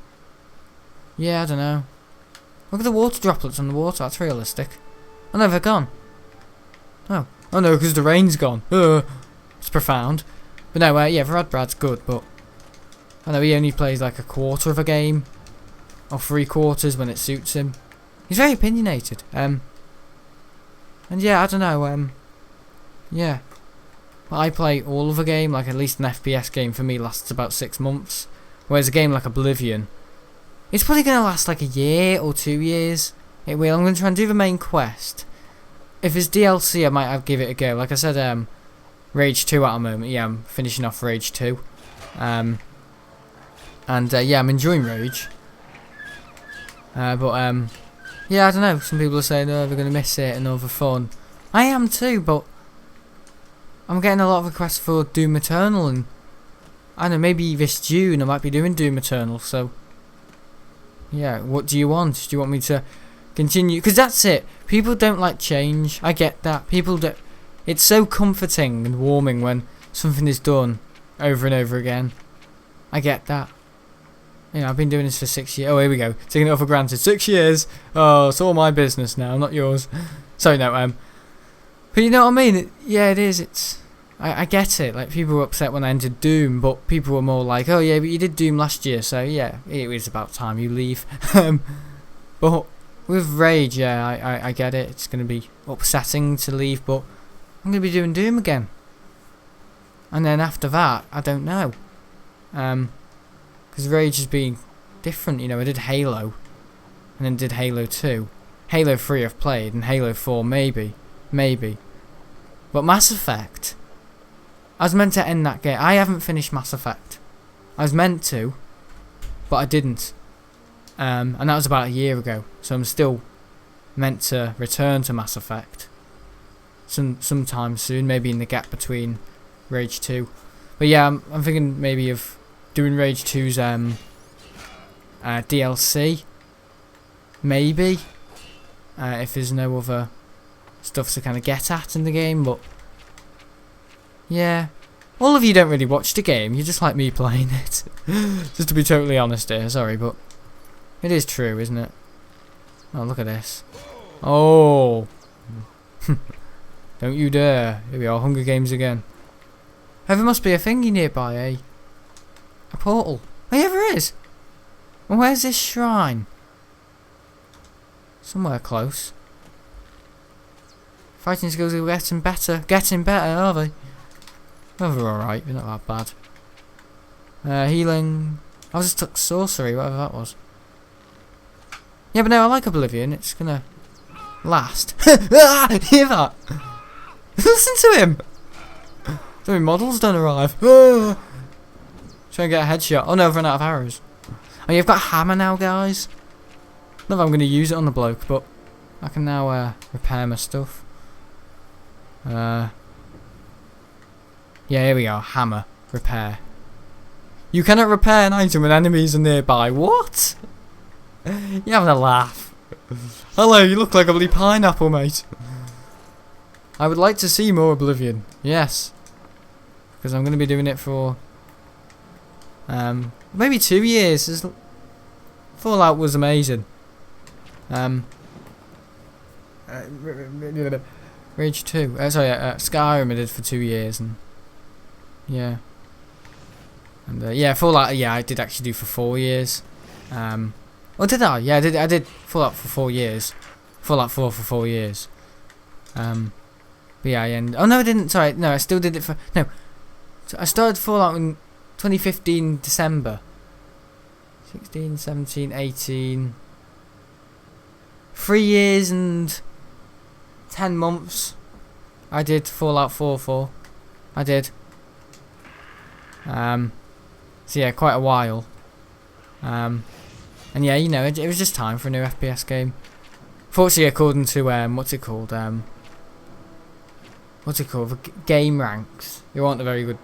yeah, I don't know. Look at the water droplets on the water, that's realistic. Oh no, they're gone. Oh no, because the rain's gone. It's profound. But no, Brad's good, but I know he only plays like a quarter of a game, or 3/4 when it suits him. He's very opinionated. And yeah, I don't know. Yeah, but I play all of a game. Like at least an FPS game for me lasts about 6 months, whereas a game like Oblivion, it's probably gonna last like a year or 2 years. It will. I'm gonna try and do the main quest. If it's DLC, I might give it a go. Like I said, Rage 2 at the moment. Yeah, I'm finishing off Rage 2. Yeah, I'm enjoying Rage. Yeah, I don't know. Some people are saying, oh, they're going to miss it and all the fun. I am too, but I'm getting a lot of requests for Doom Eternal, and I don't know, maybe this June I might be doing Doom Eternal, so yeah, what do you want? Do you want me to continue? Because that's it. People don't like change. I get that. People don't. It's so comforting and warming when something is done over and over again. I get that. I've been doing this for 6 years. Oh, here we go. Taking it all for granted. 6 years. Oh, it's all my business now, not yours. Sorry, no. But you know what I mean? It is. I get it. Like, people were upset when I entered Doom, but people were more like, oh yeah, but you did Doom last year, so yeah, it was about time you leave. But with Rage, yeah, I get it. It's going to be upsetting to leave, but I'm going to be doing Doom again. And then after that, I don't know. Because Rage has been different, I did Halo, and then did Halo 2. Halo 3 I've played, and Halo 4 maybe. But Mass Effect, I was meant to end that game. I haven't finished Mass Effect. I was meant to, but I didn't. And that was about a year ago, so I'm still meant to return to Mass Effect sometime soon, maybe in the gap between Rage 2. But yeah, I'm thinking maybe of doing Rage 2's DLC, maybe, if there's no other stuff to kind of get at in the game. But yeah, all of you don't really watch the game, you just like me playing it. Just to be totally honest here, sorry, but it is true, isn't it? Oh, look at this. Oh, don't you dare. Here we are, Hunger Games again. Oh, there must be a thingy nearby, eh? A portal. Oh yeah, there is. Well, where's this shrine? Somewhere close. Fighting skills are getting better. Are they? Oh, they're alright. They're not that bad. Healing. I just took sorcery, whatever that was. Yeah, but no, I like Oblivion. It's gonna last. Ah, hear that? Listen to him. The models don't arrive. Ah. Try and get a headshot. Oh no, I've run out of arrows. Oh, you've got a hammer now, guys. Not that I'm going to use it on the bloke, but I can now repair my stuff. Yeah, here we are. Hammer. Repair. You cannot repair an item when enemies are nearby. What? You're having a laugh. Hello, you look like a bloody pineapple, mate. I would like to see more Oblivion. Yes. Because I'm going to be doing it for maybe 2 years. Fallout was amazing. Rage 2. Skyrim I did for 2 years, and yeah, and yeah, Fallout. Yeah, I did actually do for 4 years. Oh, did I? Yeah, I did Fallout for 4 years. Fallout 4 for 4 years. But yeah, oh no, I didn't. Sorry, no, I still did it for no. So I started Fallout in 2015 December. 16, 17, 18. 3 years and 10 months. I did Fallout 4 for. I did. So yeah, quite a while. And yeah, you know, it was just time for a new FPS game. Fortunately, according to what's it called? Game Ranks. You aren't a very good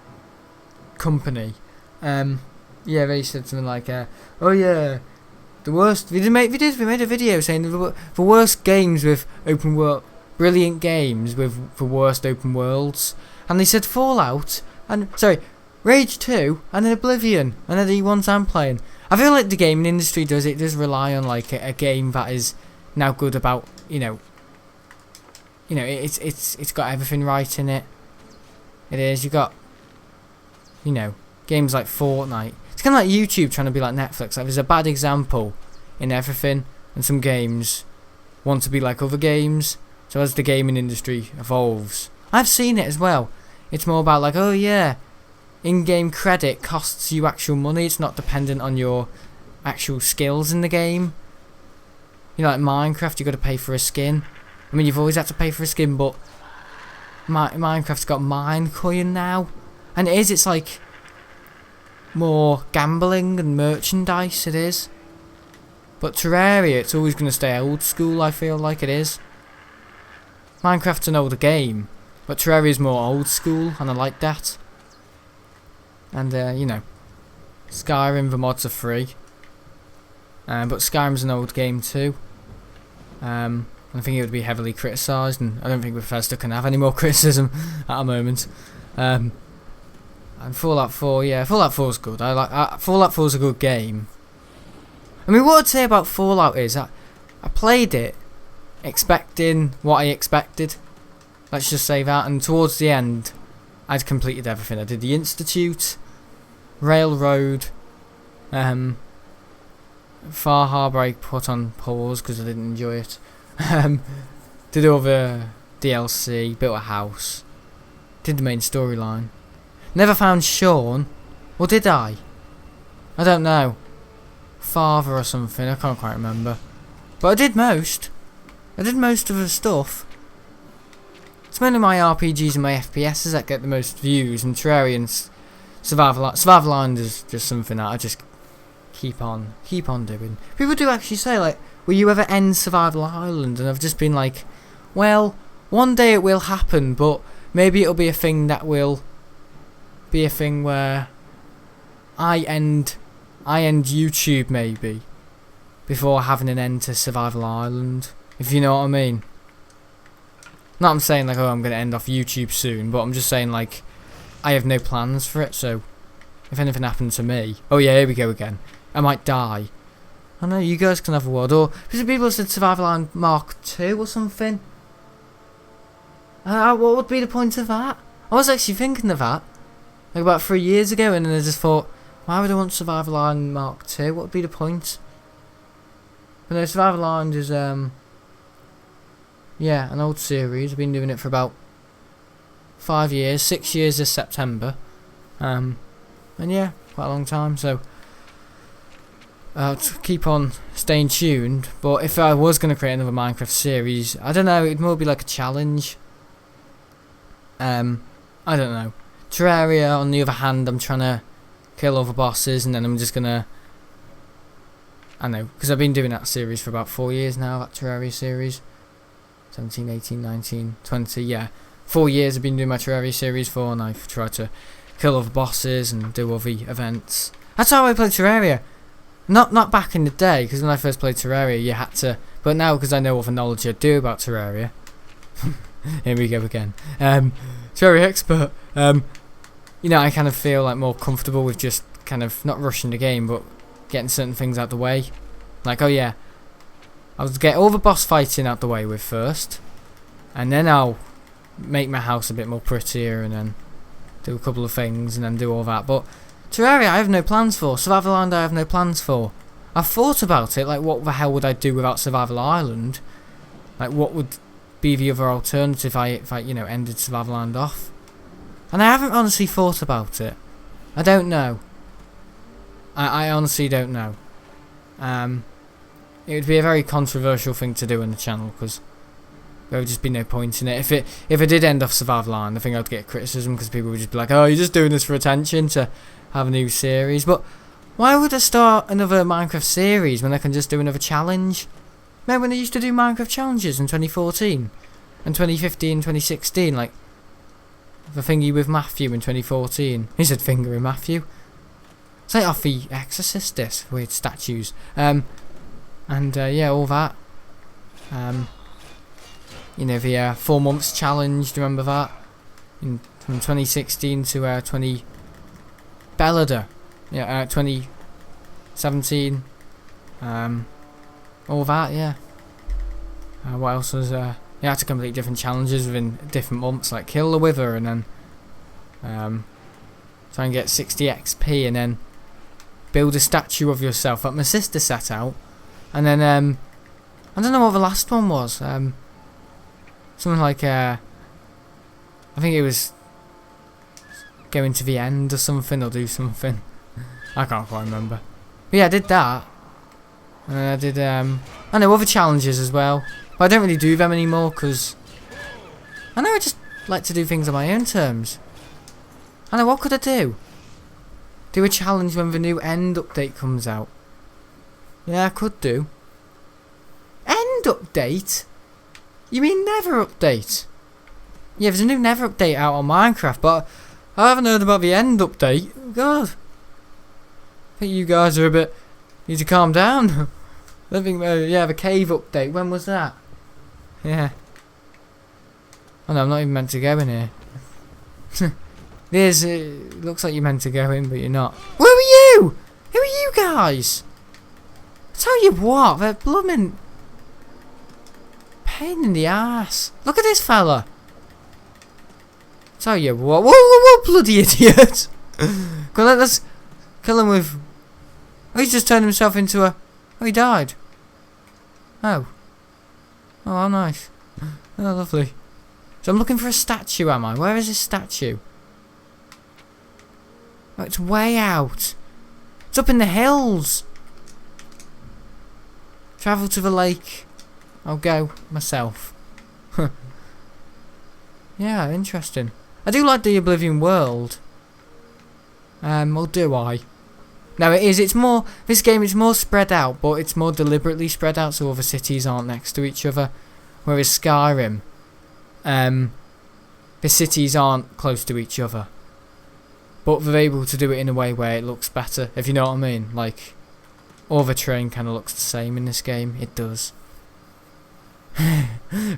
company. Yeah, they said something like, oh yeah, the worst. We made a video saying the worst games with open world, brilliant games with the worst open worlds, and they said Fallout and Rage 2 and then Oblivion, and they're the ones I'm playing. I feel like the gaming industry does rely on like a game that is now good about it's got everything right in it. It is. You got games like Fortnite. It's kind of like YouTube trying to be like Netflix. Like there's a bad example in everything, and some games want to be like other games. So as the gaming industry evolves, I've seen it as well. It's more about like, oh yeah, in-game credit costs you actual money. It's not dependent on your actual skills in the game. You know, like Minecraft, you got to pay for a skin. I mean, you've always had to pay for a skin, but Minecraft's got Minecoin now, and it's like more gambling and merchandise. It is. But Terraria, it's always going to stay old school. I feel like it is. Minecraft's an older game, but Terraria's more old school, and I like that. And Skyrim, the mods are free. But Skyrim's an old game too. I think it would be heavily criticised, and I don't think Bethesda can have any more criticism at the moment. And Fallout 4, yeah, Fallout 4's good. Fallout 4's a good game. I mean, what I'd say about Fallout is I played it expecting what I expected. Let's just say that. And towards the end, I'd completed everything. I did the Institute, Railroad, Far Harbour I put on pause because I didn't enjoy it. Did all the DLC, built a house, did the main storyline. Never found Sean, or did I? I don't know. Father or something, I can't quite remember. But I did most. I did most of the stuff. It's mainly my RPGs and my FPSs that get the most views, and Terraria and Survival Island is just something that I just keep on doing. People do actually say, like, will you ever end Survival Island? And I've just been like, well, one day it will happen, but maybe it'll be a thing that will be a thing where I end YouTube maybe before having an end to Survival Island, if you know what I mean. Not I'm saying like, oh, I'm going to end off YouTube soon, but I'm just saying like I have no plans for it, so if anything happened to me, oh yeah, here we go again, I might die. I know, you guys can have a word, or because people said Survival Island Mark II or something. What would be the point of that? I was actually thinking of that like about 3 years ago, and then I just thought, why would I want Survival Island Mark II? What would be the point? But no, Survival Island is yeah, an old series. I've been doing it for about 5 years, 6 years this September, and yeah, quite a long time. So I'll keep on staying tuned. But if I was going to create another Minecraft series, I don't know, it'd more be like a challenge. I don't know. Terraria, on the other hand, I'm trying to kill all the bosses, and then I'm just gonna, I know, because I've been doing that series for about 4 years now, that Terraria series. 17, 18, 19, 20, yeah. 4 years I've been doing my Terraria series for, and I've tried to kill all the bosses and do all the events. That's how I played Terraria. Not back in the day, because when I first played Terraria, you had to, but now, because I know all the knowledge I do about Terraria, here we go again, Terraria expert, I kind of feel like more comfortable with just kind of not rushing the game, but getting certain things out the way. Like, oh yeah, I'll get all the boss fighting out the way with first, and then I'll make my house a bit more prettier, and then do a couple of things, and then do all that. But Terraria I have no plans for. Survival Island I have no plans for. I've thought about it, like what the hell would I do without Survival Island? Like what would be the other alternative if I ended Survival Island off? And I haven't honestly thought about it. I don't know. I honestly don't know. It would be a very controversial thing to do on the channel, because there would just be no point in it. If I did end off Survival Island, I think I'd get criticism because people would just be like, oh, you're just doing this for attention to have a new series. But why would I start another Minecraft series when I can just do another challenge? Remember when they used to do Minecraft challenges in 2014 and 2015, 2016, like the thingy with Matthew in 2014. He said finger in Matthew. It's like off the Exorcist, this weird statues. Yeah, all that. You know, the 4 months challenge, do you remember that? From 2016 to 20... Bellada. Yeah, 2017. All that, yeah. What else was... you had to complete different challenges within different months, like kill the Wither and then... try and get 60 XP and then... build a statue of yourself that my sister set out. And then, I don't know what the last one was. Something like, I think it was going to the end or something, or do something. I can't quite remember. But yeah, I did that. And I did, I know other challenges as well. But I don't really do them anymore, because I know I just like to do things on my own terms. I know, what could I do? Do a challenge when the new End update comes out. Yeah, I could do. End update? You mean Nether update? Yeah, there's a new Nether update out on Minecraft, but I haven't heard about the End update. God. I think you guys are a bit... need to calm down. I think, yeah, the cave update. When was that? Yeah. Oh no, I'm not even meant to go in here. There's, looks like you're meant to go in, but you're not. Where are you? Who are you guys? I tell you what, they're blooming pain in the ass. Look at this fella. I tell you what, whoa, bloody idiot. Come on, let's kill him with... Oh, he's just turned himself into a... Oh, he died. Oh. Oh, how nice. Oh, lovely. So I'm looking for a statue, am I? Where is this statue? Oh, it's way out. It's up in the hills. Travel to the lake. I'll go myself. Yeah, interesting. I do like the Oblivion world. Or do I? No, it is. It's more... This game is more spread out, but it's more deliberately spread out so other cities aren't next to each other. Whereas Skyrim, the cities aren't close to each other. But they're able to do it in a way where it looks better, if you know what I mean. Like, all the terrain kind of looks the same in this game. It does.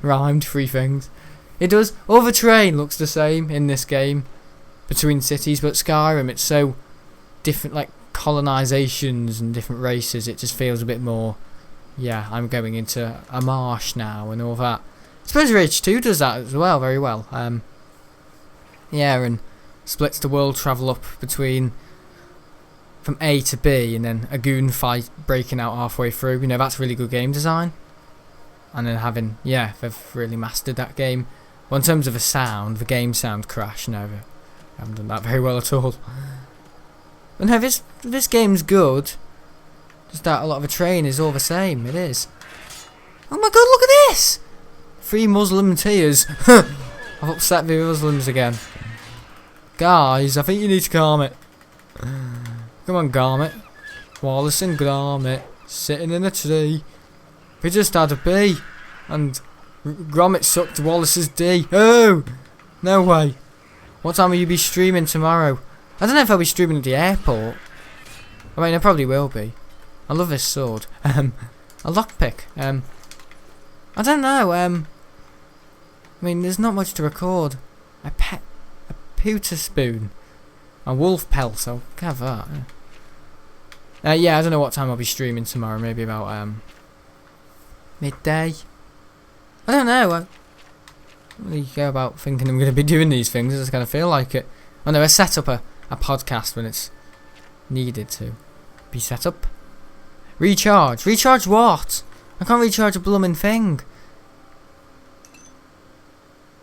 Rhymed 3 things. It does. All the terrain looks the same in this game between cities, but Skyrim, it's so different, like colonizations and different races. It just feels a bit more, yeah, I'm going into a marsh now and all that. I suppose Rage 2 does that as well, very well. Yeah, and splits the world travel up between from A to B, and then a goon fight breaking out halfway through. You know, that's really good game design. And then having, yeah, they've really mastered that game. Well, in terms of the sound, the game sound crash, no, they haven't done that very well at all. But no, this game's good. Just that a lot of the terrain is all the same. It is. Oh my god, look at this! 3 Muslim tears. I've upset the Muslims again. Guys, I think you need to calm it. Come on, Garmit. Wallace and Gromit sitting in a tree. We just had a B, and Gromit sucked Wallace's D. Oh! No way. What time will you be streaming tomorrow? I don't know if I'll be streaming at the airport. I mean, I probably will be. I love this sword. A lockpick. I don't know. I mean, there's not much to record. A pewter spoon. A wolf pelt. I'll have that. Yeah, I don't know what time I'll be streaming tomorrow. Maybe about midday. I don't know. I don't really go about thinking I'm going to be doing these things. I just kind of feel like it. I know I set up a podcast when it's needed to be set up. Recharge. Recharge what? I can't recharge a blooming thing.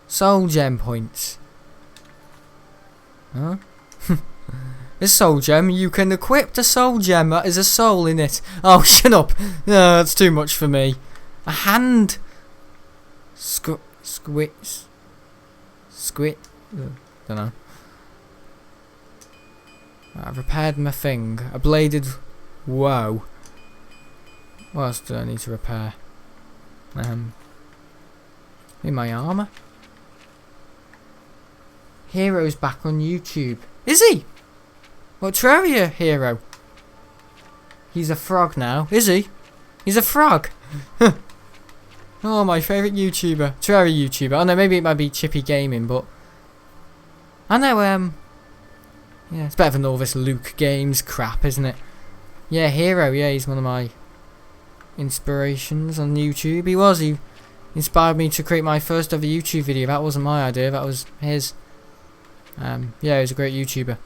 Soul gem points. Huh? This soul gem, you can equip the soul gem that is a soul in it. Oh, shut up. No, that's too much for me. A hand Squid? Don't know. I've repaired my thing. A bladed... Whoa. What else do I need to repair? In my armour? Hero's back on YouTube. Is he? What, Terraria hero? He's a frog now. Is he? He's a frog. Oh, my favourite YouTuber. Terraria YouTuber. Oh no, maybe it might be Chippy Gaming, but... I know, yeah, it's better than all this Luke Games crap, isn't it? Yeah, Hero, yeah, he's one of my inspirations on YouTube. He inspired me to create my first ever YouTube video. That wasn't my idea, that was his. Yeah, he's a great YouTuber.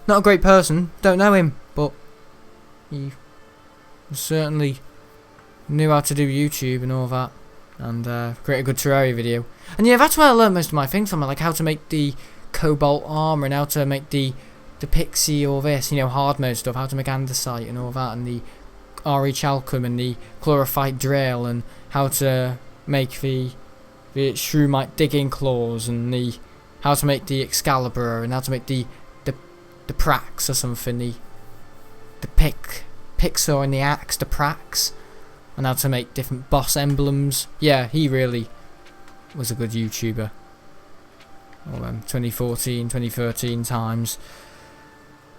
Not a great person, don't know him, but he certainly knew how to do YouTube and all that, and create a good Terraria video. And yeah, that's where I learned most of my things from, like how to make the Cobalt armor and how to make the Pixie, all this, you know, hard mode stuff, how to make andesite and all that, and the RE Chalcum and the Chlorophyte drill, and how to make the Shroomite digging claws, and how to make the Excalibur, and how to make the Prax or something, the Pixar and the axe, the Prax, and how to make different boss emblems. Yeah, he really was a good YouTuber. All them 2014, 2013 times.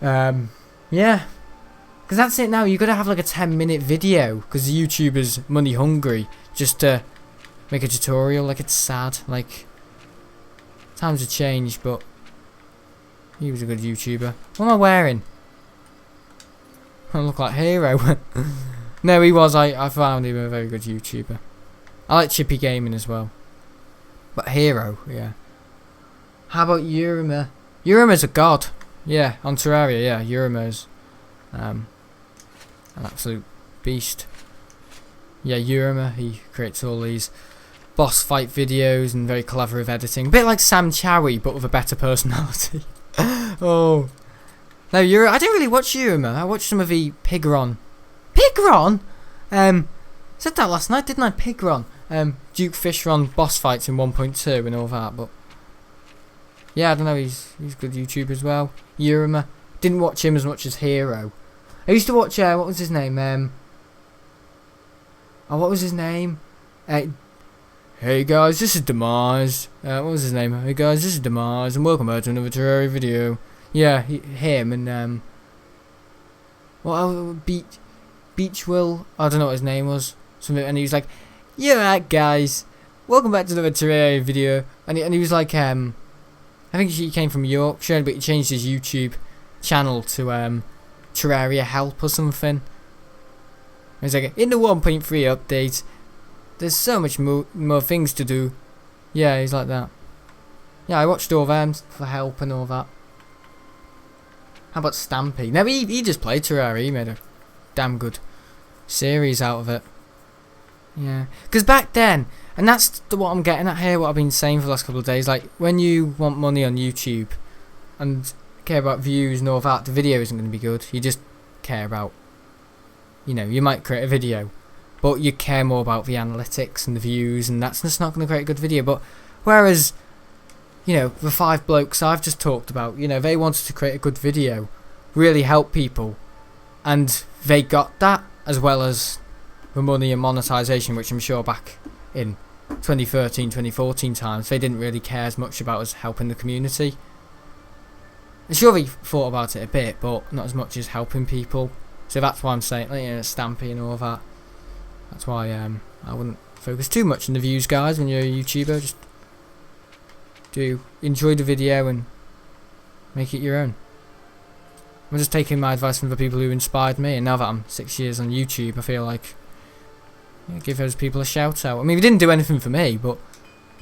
Yeah, because that's it now. You got to have like a 10-minute video because the YouTuber's money hungry just to make a tutorial. Like, it's sad. Like, times have changed, but he was a good YouTuber. What am I wearing? I look like Hero. No, he was. I found him a very good YouTuber. I like Chippy Gaming as well. But Hero, yeah. How about Yurima? Yurima's a god. Yeah, on Terraria, yeah. Yurima's an absolute beast. Yeah, Yurima, he creates all these boss fight videos and very clever with editing. A bit like Sam Chowie, but with a better personality. Oh. No, I didn't really watch Yurima. I watched some of the Pigron. Pigron? Said that last night, didn't I? Pigron. Duke Fishron boss fights in 1.2 and all that, but yeah, I don't know, he's a good YouTuber as well. Yurima. Didn't watch him as much as Hero. I used to watch, what was his name? What was his name? Hey guys, this is Demise. What was his name? Hey guys, this is Demise, and welcome back to another Terraria video. Yeah, him and, Beach Will, I don't know what his name was. Something, and he was like, yeah, right, guys, welcome back to another Terraria video. And he was like, I think he came from Yorkshire, but he changed his YouTube channel to Terraria Help or something. He's like, in the 1.3 update, there's so much more things to do. Yeah, he's like that. Yeah, I watched all them for Help and all that. How about Stampy? No, he just played Terraria. He made a damn good series out of it. Yeah, because back then, and that's what I'm getting at here, what I've been saying for the last couple of days, like, when you want money on YouTube and care about views and all that, the video isn't going to be good. You just care about, you know, you might create a video, but you care more about the analytics and the views, and that's just not going to create a good video. But whereas, you know, the 5 blokes I've just talked about, you know, they wanted to create a good video, really help people, and they got that, as well as the money and monetization, which I'm sure back in 2013, 2014 times, they didn't really care as much about us helping the community. I'm sure they thought about it a bit, but not as much as helping people. So that's why I'm saying, like, you know, Stampy and all that. That's why I wouldn't focus too much on the views, guys, when you're a YouTuber. Just do enjoy the video and make it your own. I'm just taking my advice from the people who inspired me, and now that I'm 6 years on YouTube, I feel like, yeah, give those people a shout out. I mean, they didn't do anything for me, but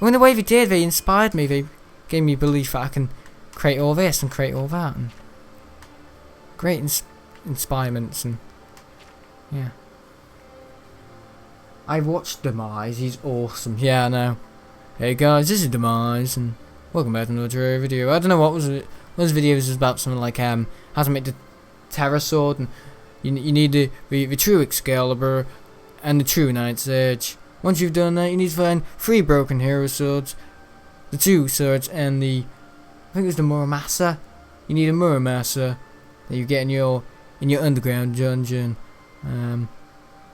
in the way they did, they inspired me. They gave me belief that I can create all this and create all that, and great inspirements, and yeah. I watched Demise, he's awesome. Yeah, I know. Hey guys, this is Demise, and welcome back to another Terraria video. I don't know what was it. One of those videos was about something like how to make the Terra Sword, and you need the true Excalibur and the true Knight's Edge, Once you've done that, you need to find 3 broken hero swords, the 2 swords, and the, I think it was the Muramasa. You need a Muramasa that you get in your underground dungeon, and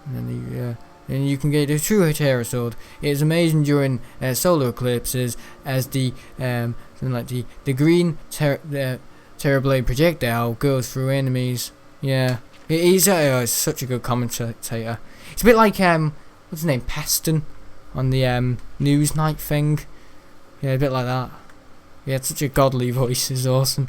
then you can get a true hero sword. It is amazing during solar eclipses, as the something like the green Terra Blade projectile goes through enemies. Yeah, he's such a good commentator. It's a bit like what's his name, Peston, on the Newsnight thing. Yeah, a bit like that. He had such a godly voice. It's awesome,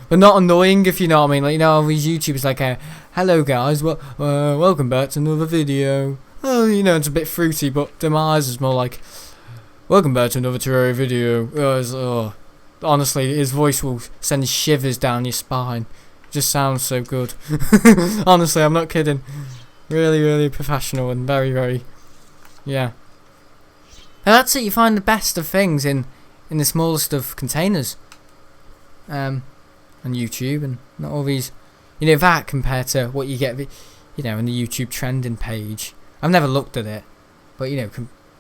but not annoying, if you know what I mean. Like, you know, all these YouTubers like, hello guys, welcome back to another video. Oh, you know, it's a bit fruity, but Demise is more like, welcome back to another Terraria video. Honestly, his voice will send shivers down your spine. It just sounds so good. Honestly, I'm not kidding. Really, really professional and very, very, yeah. And that's it. You find the best of things in the smallest of containers. On YouTube, and not all these, you know, that compared to what you get, you know, in the YouTube trending page. I've never looked at it, but you know,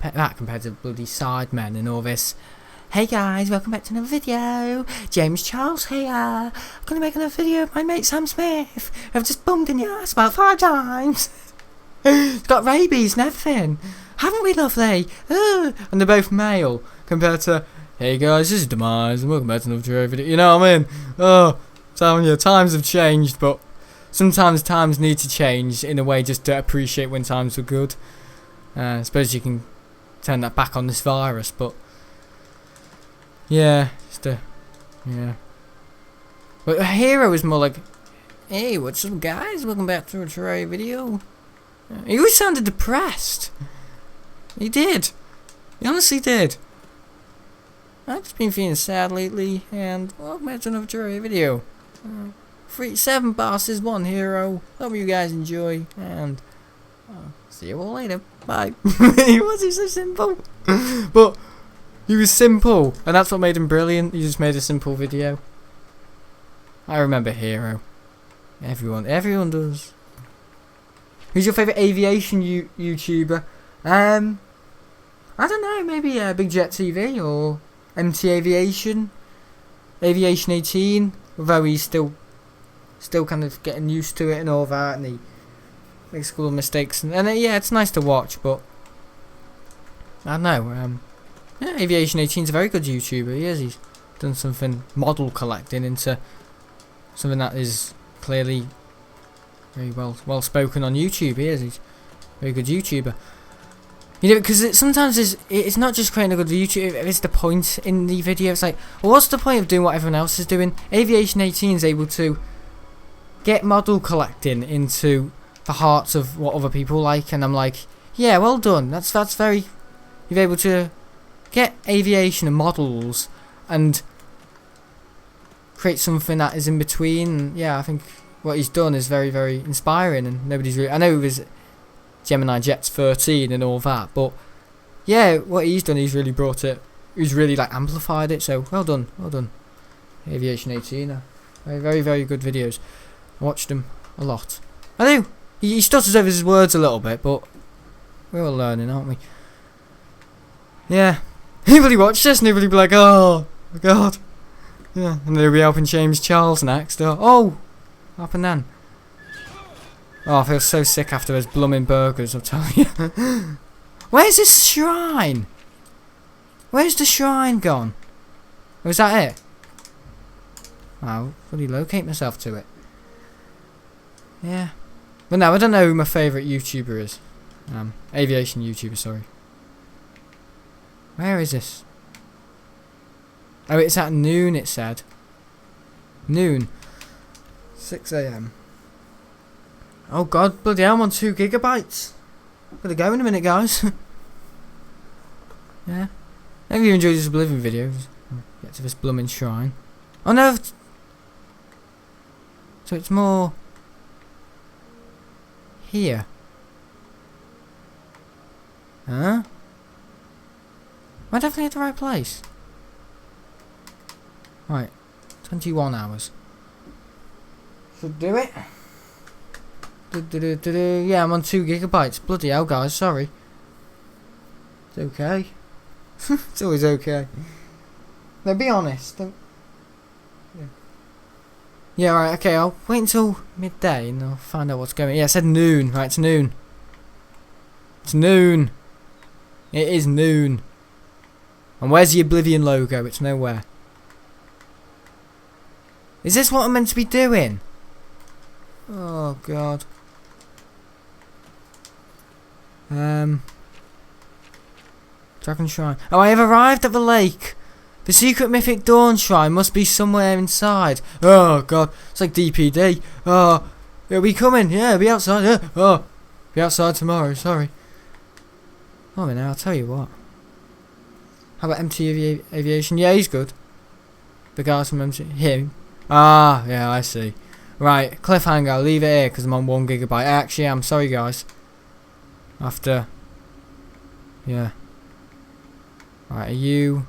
that compared to bloody Sidemen and all this. Hey guys, welcome back to another video. James Charles here. I'm gonna make another video of my mate Sam Smith. I've just bummed in your ass about 5 times. He's got rabies and everything. Haven't we, lovely? And they're both male, compared to, hey guys, this is Demise, and welcome back to another Terraria video. You know what I mean? Telling you, times have changed, but sometimes times need to change in a way just to appreciate when times were good. I suppose you can turn that back on this virus, but yeah, yeah. But a hero is more like, hey, what's up guys? Welcome back to a Terraria video. He always sounded depressed. He did. He honestly did. I've just been feeling sad lately, and welcome back to another Terraria video. 7 bosses, 1 hero. Hope you guys enjoy, and see you all later. Bye. He wasn't so simple, but he was simple, and that's what made him brilliant. He just made a simple video. I remember Hero. Everyone does. Who's your favourite aviation YouTuber? I don't know. Maybe Big Jet TV or MT Aviation, Aviation 18. Although he's still kind of getting used to it and all that, and he makes cool mistakes, and yeah, it's nice to watch. But I don't know. Yeah, Aviation 18 is a very good YouTuber. He is. He's done something model collecting into something that is clearly very well spoken on YouTube. He is. He's a very good YouTuber. You know, because sometimes it's not just creating a good YouTube, it's the point in the video. It's like, well, what's the point of doing what everyone else is doing? Aviation 18 is able to get model collecting into the hearts of what other people like, and I'm like, yeah, well done. That's very, you're able to get aviation and models and create something that is in between. Yeah, I think what he's done is very, very inspiring, and nobody's really, I know it was Gemini Jets 13 and all that, but yeah, what he's done, he's really brought it, he's really like amplified it, so well done. Aviation 18, very, very, very good videos. I watched him a lot. I do, he stutters over his words a little bit, but we're all learning, aren't we? Yeah, anybody watch this and everybody be like, oh my god, yeah, and they'll be helping James Charles next. Oh, what happened then? Oh, I feel so sick after those blooming burgers, I'm telling you. Where's this shrine? Where's the shrine gone? Oh, is that it? I'll fully locate myself to it. Yeah. But no, I don't know who my favourite YouTuber is. Aviation YouTuber, sorry. Where is this? Oh, it's at noon, it said. Noon. 6 AM. Oh god, bloody hell, I'm on 2 gigabytes. Gotta go in a minute, guys. Yeah. Hope you enjoyed this Oblivion video. Get to this blooming shrine. Oh no! So it's more here. Huh? Am I definitely at the right place? Right. 21 hours. Should do it. Yeah, I'm on 2 gigabytes. Bloody hell, guys, sorry. okay. It's always okay. Now be honest. Don't... Yeah, right, okay, I'll wait until midday and I'll find out what's going on. Yeah, it said noon. Right, it's noon. It's noon. It is noon. And where's the Oblivion logo? It's nowhere. Is this what I'm meant to be doing? Oh, God. Dragon Shrine. Oh, I have arrived at the lake. The secret mythic dawn shrine must be somewhere inside. Oh, God. It's like DPD. Oh, it'll be coming. Yeah, it'll be outside. Yeah. Oh, be outside tomorrow. Sorry. Oh, now I'll tell you what. How about MT Aviation? Yeah, he's good. The guys from MT... Him. Ah, yeah, I see. Right, cliffhanger. I'll leave it here because I'm on 1 GB. Actually, I'm sorry, guys. After... Yeah. Right, are you...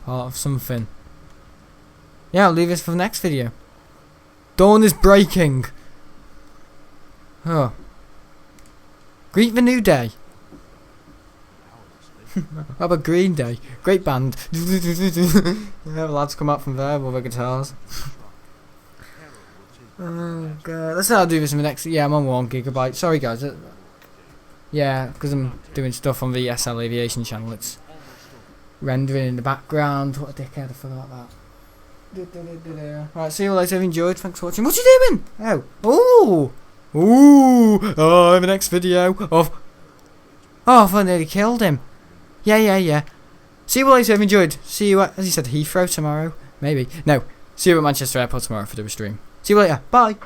part of something? Yeah, I'll leave this for the next video. Dawn is breaking. Oh. Greet the new day. How about Green Day? Great band. The lads come up from there with their guitars. Oh god. Let's not do this in the next... Yeah, I'm on 1 GB. Sorry guys. Yeah, because I'm doing stuff on the SL Aviation channel. It's rendering in the background. What a dickhead, I forgot that. Right, see you later. If you enjoyed, thanks for watching. What you doing? Oh. Ooh. Ooh. Oh, in the next video of... Oh, I thought I nearly killed him. Yeah. See you later if you enjoyed. See you at, as he said, Heathrow tomorrow. Maybe. No. See you at Manchester Airport tomorrow for the stream. See you later. Bye.